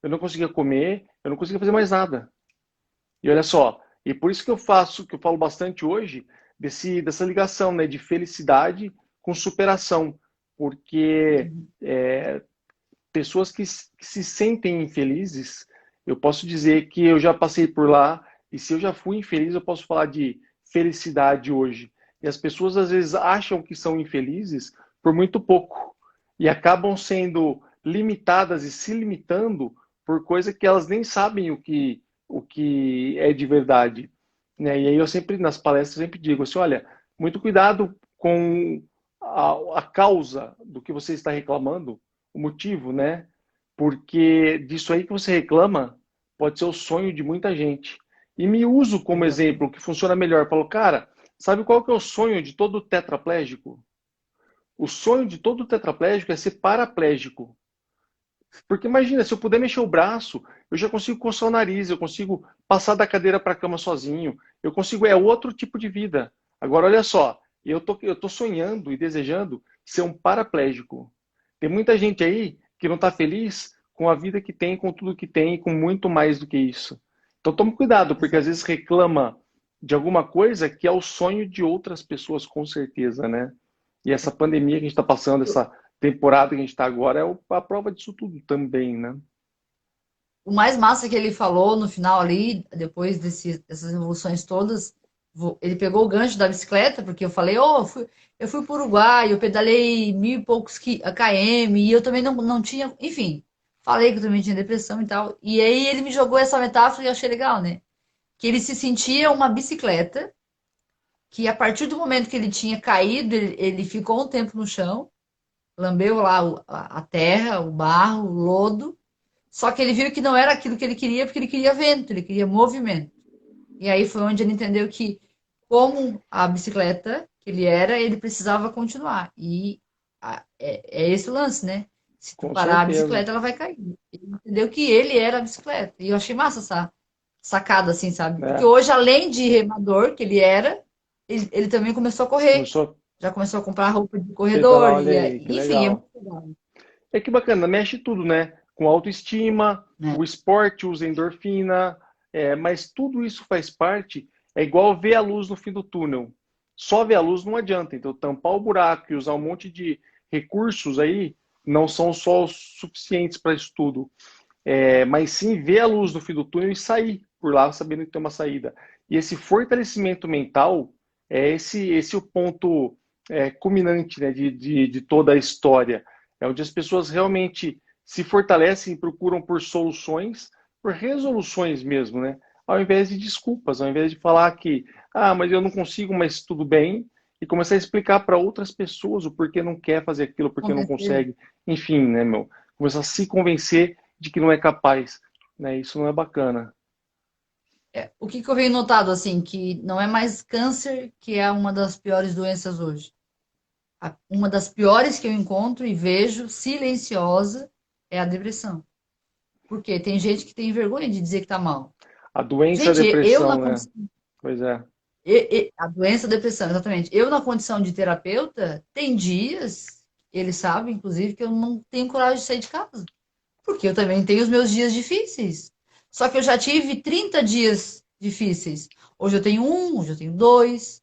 Speaker 2: Eu não conseguia comer, eu não conseguia fazer mais nada. E olha só, e por isso que eu faço, que eu falo bastante hoje, dessa ligação, né, de felicidade com superação. Porque pessoas que se sentem infelizes, eu posso dizer que eu já passei por lá, e se eu já fui infeliz, eu posso falar de felicidade hoje. E as pessoas às vezes acham que são infelizes por muito pouco e acabam sendo limitadas e se limitando por coisa que elas nem sabem o que é de verdade, né? E aí eu sempre nas palestras sempre digo assim, olha, muito cuidado com a causa do que você está reclamando, o motivo, né? Porque disso aí que você reclama pode ser o sonho de muita gente. E me uso como exemplo,
Speaker 4: exatamente.
Speaker 2: que funciona melhor. Falo, cara, sabe qual que é o sonho de todo tetraplégico? O sonho de todo tetraplégico é ser paraplégico. Porque imagina, se eu puder mexer o braço, eu já consigo coçar o nariz, eu consigo passar da cadeira para a cama sozinho, eu consigo, é outro tipo de vida. Agora, olha só, eu tô sonhando e desejando ser um paraplégico. Tem muita gente aí que não está feliz com a vida que tem, com tudo que tem, com muito mais do que isso. Então tome cuidado, porque às
Speaker 4: Exato.
Speaker 2: vezes reclama de alguma coisa que é o sonho de outras pessoas, com certeza, né? E essa pandemia que a gente está passando, essa temporada que a gente está agora, é a prova disso tudo também, né?
Speaker 4: O mais massa que ele falou no final ali, depois dessas revoluções todas, ele pegou o gancho da bicicleta, porque eu falei, oh, eu fui para o Uruguai, eu pedalei mil e poucos km, e eu também não tinha, enfim, falei que eu também tinha depressão e tal. E aí ele me jogou essa metáfora e eu achei legal, né? Que ele se sentia uma bicicleta, que a partir do momento que ele tinha caído, ele ficou um tempo no chão, lambeu lá a terra, o barro, o lodo, só que ele viu que não era aquilo que ele queria, porque ele queria vento, ele queria movimento. E aí foi onde ele entendeu que, como a bicicleta que ele era, ele precisava continuar. E é esse o lance, né? Se tu
Speaker 2: Com
Speaker 4: parar a
Speaker 2: certeza.
Speaker 4: bicicleta, ela vai cair. Ele entendeu que ele era a bicicleta. E eu achei massa essa sacada, assim, sabe? Porque
Speaker 2: Né?
Speaker 4: hoje, além de remador, que ele era, ele também começou a correr.
Speaker 2: Começou a
Speaker 4: Já começou a comprar roupa de
Speaker 2: pedalar,
Speaker 4: corredor.
Speaker 2: olha
Speaker 4: E,
Speaker 2: aí, que
Speaker 4: enfim, é
Speaker 2: legal.
Speaker 4: muito legal,
Speaker 2: É que bacana, mexe tudo, né? Com autoestima,
Speaker 4: né?
Speaker 2: o esporte usa endorfina, mas tudo isso faz parte, é igual ver a luz no fim do túnel. Só ver a luz não adianta, então tampar o buraco e usar um monte de recursos aí não são só os suficientes para isso tudo. Mas sim ver a luz no fim do túnel e sair por lá sabendo que tem uma saída. E esse fortalecimento mental esse o ponto culminante, né, de toda a história. É onde as pessoas realmente se fortalecem e procuram por soluções, por resoluções mesmo, né? Ao invés de desculpas, ao invés de falar que, mas eu não consigo, mas tudo bem, e começar a explicar para outras pessoas o porquê não quer fazer aquilo, porquê não
Speaker 4: Convencer.
Speaker 2: consegue, enfim, né, meu? Começar a se convencer de que não é capaz, né? Isso não é bacana.
Speaker 4: O que que eu venho notado, assim, que não é mais câncer que é uma das piores doenças hoje. Uma das piores que eu encontro e vejo, silenciosa, é a depressão. Porque tem gente que tem vergonha de dizer que tá mal.
Speaker 2: A doença, a
Speaker 4: Gente, eu na
Speaker 2: depressão, né?
Speaker 4: condição,
Speaker 2: Pois é.
Speaker 4: a doença, a depressão, exatamente. Eu na condição de terapeuta, tem dias, ele sabe, inclusive, que eu não tenho coragem de sair de casa. Porque eu também tenho os meus dias difíceis. Só que eu já tive 30 dias difíceis. Hoje eu tenho um, hoje eu tenho dois.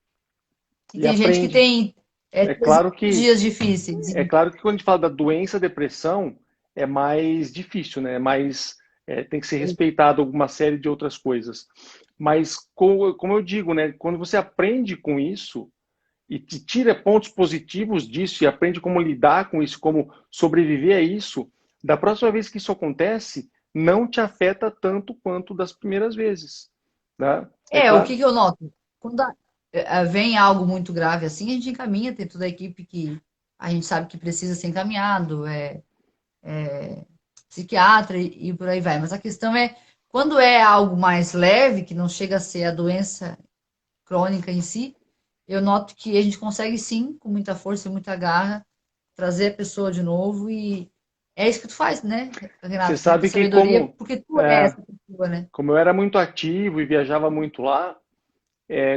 Speaker 4: E
Speaker 2: E
Speaker 4: tem gente que
Speaker 2: aprende.
Speaker 4: tem
Speaker 2: É
Speaker 4: 300
Speaker 2: claro que
Speaker 4: dias difíceis.
Speaker 2: É claro que quando a gente fala da doença, depressão, é mais difícil, né? Tem que ser respeitado alguma série de outras coisas. Mas, como eu digo, né? Quando você aprende com isso e te tira pontos positivos disso e aprende como lidar com isso, como sobreviver a isso, da próxima vez que isso acontece, não te afeta tanto quanto das primeiras vezes, né? É
Speaker 4: O
Speaker 2: claro.
Speaker 4: que que eu noto? Quando vem algo muito grave assim, a gente encaminha, tem toda a equipe que a gente sabe que precisa ser encaminhado, psiquiatra e por aí vai. Mas a questão é, quando é algo mais leve, que não chega a ser a doença crônica em si, eu noto que a gente consegue sim, com muita força e muita garra, trazer a pessoa de novo e é isso que tu faz, né,
Speaker 2: Você
Speaker 4: Renato? Com muita
Speaker 2: sabe que
Speaker 4: sabedoria, porque tu é
Speaker 2: é,
Speaker 4: essa pessoa, né?
Speaker 2: como eu era muito ativo e viajava muito lá,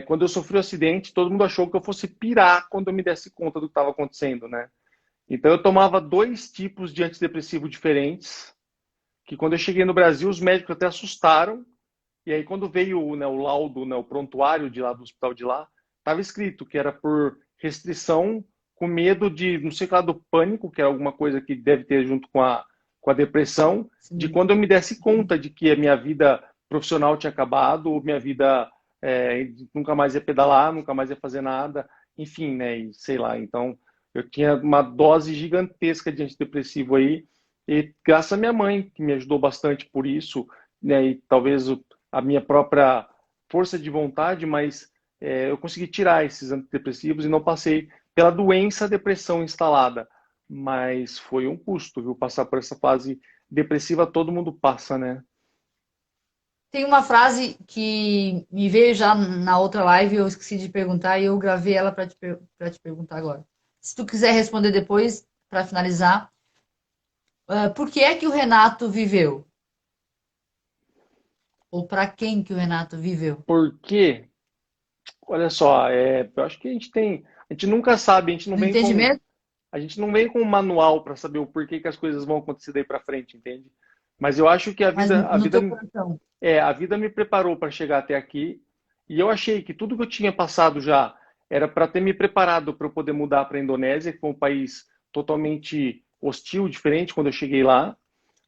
Speaker 2: quando eu sofri o acidente, todo mundo achou que eu fosse pirar quando eu me desse conta do que estava acontecendo, né? Então eu tomava dois tipos de antidepressivo diferentes, que quando eu cheguei no Brasil, os médicos até assustaram. E aí quando veio, né, o laudo, né, o prontuário de lá do hospital de lá, estava escrito que era por restrição, com medo de, não sei lá, do pânico, que é alguma coisa que deve ter junto com a depressão, de
Speaker 4: Sim.
Speaker 2: quando eu me desse conta de que a minha vida profissional tinha acabado, minha vida nunca mais ia pedalar, nunca mais ia fazer nada, enfim, né, e sei lá. Então eu tinha uma dose gigantesca de antidepressivo aí, e graças à minha mãe, que me ajudou bastante por isso, né, e talvez a minha própria força de vontade, mas eu consegui tirar esses antidepressivos e não passei pela doença depressão instalada. Mas foi um custo, viu? Passar por essa fase depressiva todo mundo passa, né?
Speaker 4: Tem uma frase que me veio já na outra live, eu esqueci de perguntar e eu gravei ela para te perguntar agora. Se tu quiser responder depois, para finalizar, por que é que o Renato viveu? Ou para quem que o Renato viveu?
Speaker 2: Porque, olha só, eu acho que a gente nunca sabe,
Speaker 4: No entendimento?
Speaker 2: a gente não vem com um manual para saber o porquê que as coisas vão acontecer daí para frente, entende? Mas eu acho que
Speaker 4: Mas no teu coração.
Speaker 2: a vida me preparou para chegar até aqui e eu achei que tudo que eu tinha passado já era para ter me preparado para eu poder mudar para a Indonésia, que foi um país totalmente hostil, diferente quando eu cheguei lá,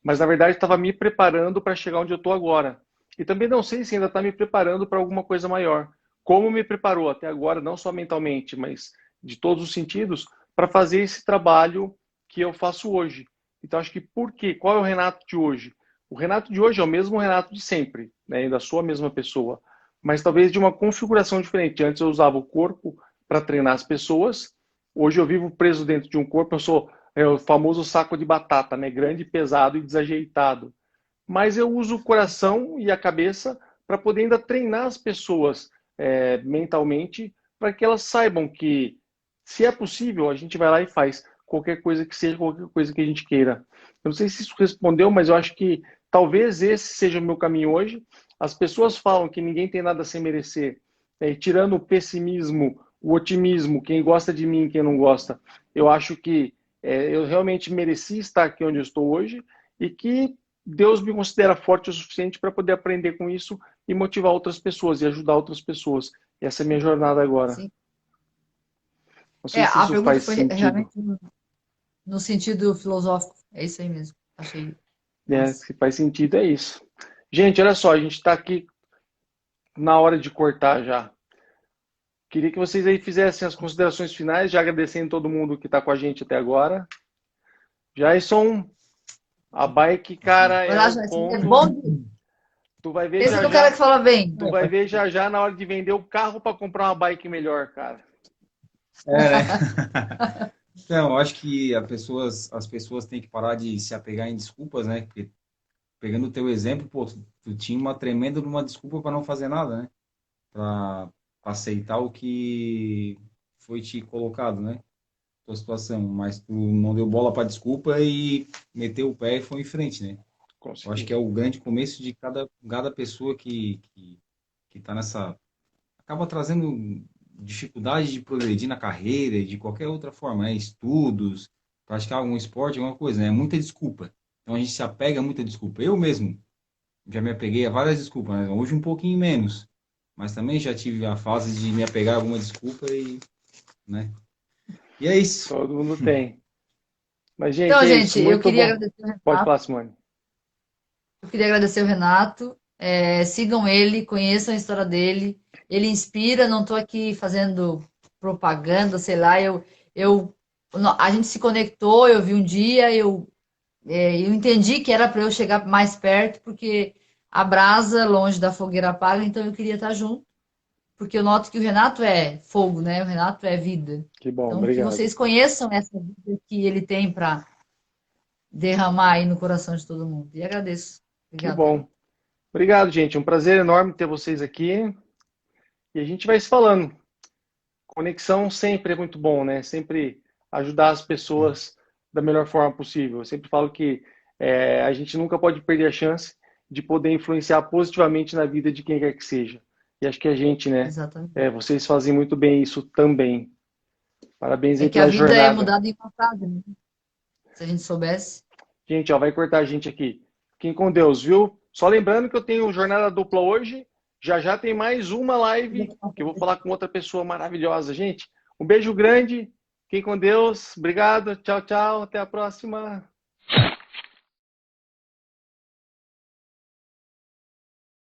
Speaker 2: mas na verdade estava me preparando para chegar onde eu estou agora. E também não sei se ainda está me preparando para alguma coisa maior. Como me preparou até agora, não só mentalmente, mas de todos os sentidos, para fazer esse trabalho que eu faço hoje. Então acho que por quê? Qual é o Renato de hoje? O Renato de hoje é o mesmo Renato de sempre, né? Ainda sou a mesma pessoa, mas talvez de uma configuração diferente. Antes eu usava o corpo para treinar as pessoas, hoje eu vivo preso dentro de um corpo, eu sou o famoso saco de batata, né? Grande, pesado e desajeitado. Mas eu uso o coração e a cabeça para poder ainda treinar as pessoas mentalmente, para que elas saibam que, se é possível, a gente vai lá e faz qualquer coisa que seja, qualquer coisa que a gente queira. Eu não sei se isso respondeu, mas eu acho que talvez esse seja o meu caminho hoje. As pessoas falam que ninguém tem nada sem merecer, e tirando o pessimismo, o otimismo, quem gosta de mim, quem não gosta, eu acho que eu realmente mereci estar aqui onde eu estou hoje e que Deus me considera forte o suficiente para poder aprender com isso e motivar outras pessoas e ajudar outras pessoas. E essa é a minha jornada agora.
Speaker 4: Sim.
Speaker 2: Não sei se
Speaker 4: A
Speaker 2: isso
Speaker 4: pergunta
Speaker 2: faz
Speaker 4: foi
Speaker 2: sentido,
Speaker 4: realmente no sentido filosófico. É isso aí mesmo. Achei
Speaker 2: né?
Speaker 4: massa.
Speaker 2: Se faz sentido, é isso. Gente, olha só, a gente está aqui na hora de cortar já. Queria que vocês aí fizessem as considerações finais, já agradecendo todo mundo que está com a gente até agora. Jason, a bike, cara,
Speaker 4: Vai
Speaker 2: é
Speaker 4: lá,
Speaker 2: o
Speaker 4: Joyce. É
Speaker 2: ponto.
Speaker 4: bom.
Speaker 2: Tu vai ver
Speaker 4: Pensa
Speaker 2: já
Speaker 4: que o cara que
Speaker 2: já,
Speaker 4: fala bem.
Speaker 2: tu vai ver já já na hora de vender o carro para comprar uma bike melhor, cara.
Speaker 3: É, né? Então, eu acho que as pessoas têm que parar de se apegar em desculpas, né? Porque, pegando o teu exemplo, pô, tu tinha uma tremenda de uma desculpa para não fazer nada, né? Para aceitar o que foi te colocado, né? Tua situação, mas tu não deu bola para desculpa e meteu o pé e foi em frente, né? Eu acho
Speaker 2: Consegui.
Speaker 3: que é o grande começo de cada pessoa que tá nessa acaba trazendo dificuldade de progredir na carreira e de qualquer outra forma, né? Estudos, praticar algum esporte, alguma coisa, né? Muita desculpa. Então a gente se apega a muita desculpa. Eu mesmo já me apeguei a várias desculpas, né? Hoje um pouquinho menos. mas também já tive a fase de me apegar a alguma desculpa e, né? E é isso.
Speaker 2: Todo mundo tem. Mas, gente,
Speaker 4: Então,
Speaker 2: é
Speaker 4: gente,
Speaker 2: isso.
Speaker 4: eu
Speaker 2: Muito
Speaker 4: queria
Speaker 2: bom.
Speaker 4: agradecer o
Speaker 2: Pode
Speaker 4: Renato.
Speaker 2: falar, Simone.
Speaker 4: Eu queria agradecer o Renato. Sigam ele, conheçam a história dele. Ele inspira, não estou aqui fazendo propaganda, sei lá. A gente se conectou, eu vi um dia, eu entendi que era para eu chegar mais perto, porque a brasa longe da fogueira apaga, então eu queria estar junto, porque eu noto que o Renato é fogo, né? O Renato é vida.
Speaker 2: Que bom,
Speaker 4: Então, que
Speaker 2: obrigado.
Speaker 4: vocês conheçam essa vida que ele tem para derramar aí no coração de todo mundo. E agradeço.
Speaker 2: Que
Speaker 4: Obrigada.
Speaker 2: bom. Obrigado, gente. Um prazer enorme ter vocês aqui. E a gente vai se falando. Conexão sempre é muito bom, né? Sempre ajudar as pessoas da melhor forma possível. Eu sempre falo que a gente nunca pode perder a chance de poder influenciar positivamente na vida de quem quer que seja. E acho que a gente, né?
Speaker 4: Exatamente.
Speaker 2: Vocês fazem muito bem isso também. Parabéns
Speaker 4: É
Speaker 2: aí
Speaker 4: que a
Speaker 2: pela
Speaker 4: vida é
Speaker 2: jornada.
Speaker 4: mudada em uma frase, né? Se a gente soubesse.
Speaker 2: Gente, ó, vai cortar a gente aqui. Fiquem com Deus, viu? Só lembrando que eu tenho jornada dupla hoje. Já já tem mais uma live que eu vou falar com outra pessoa maravilhosa. Gente, um beijo grande. Fiquem com Deus. Obrigado. Tchau, tchau. Até a próxima.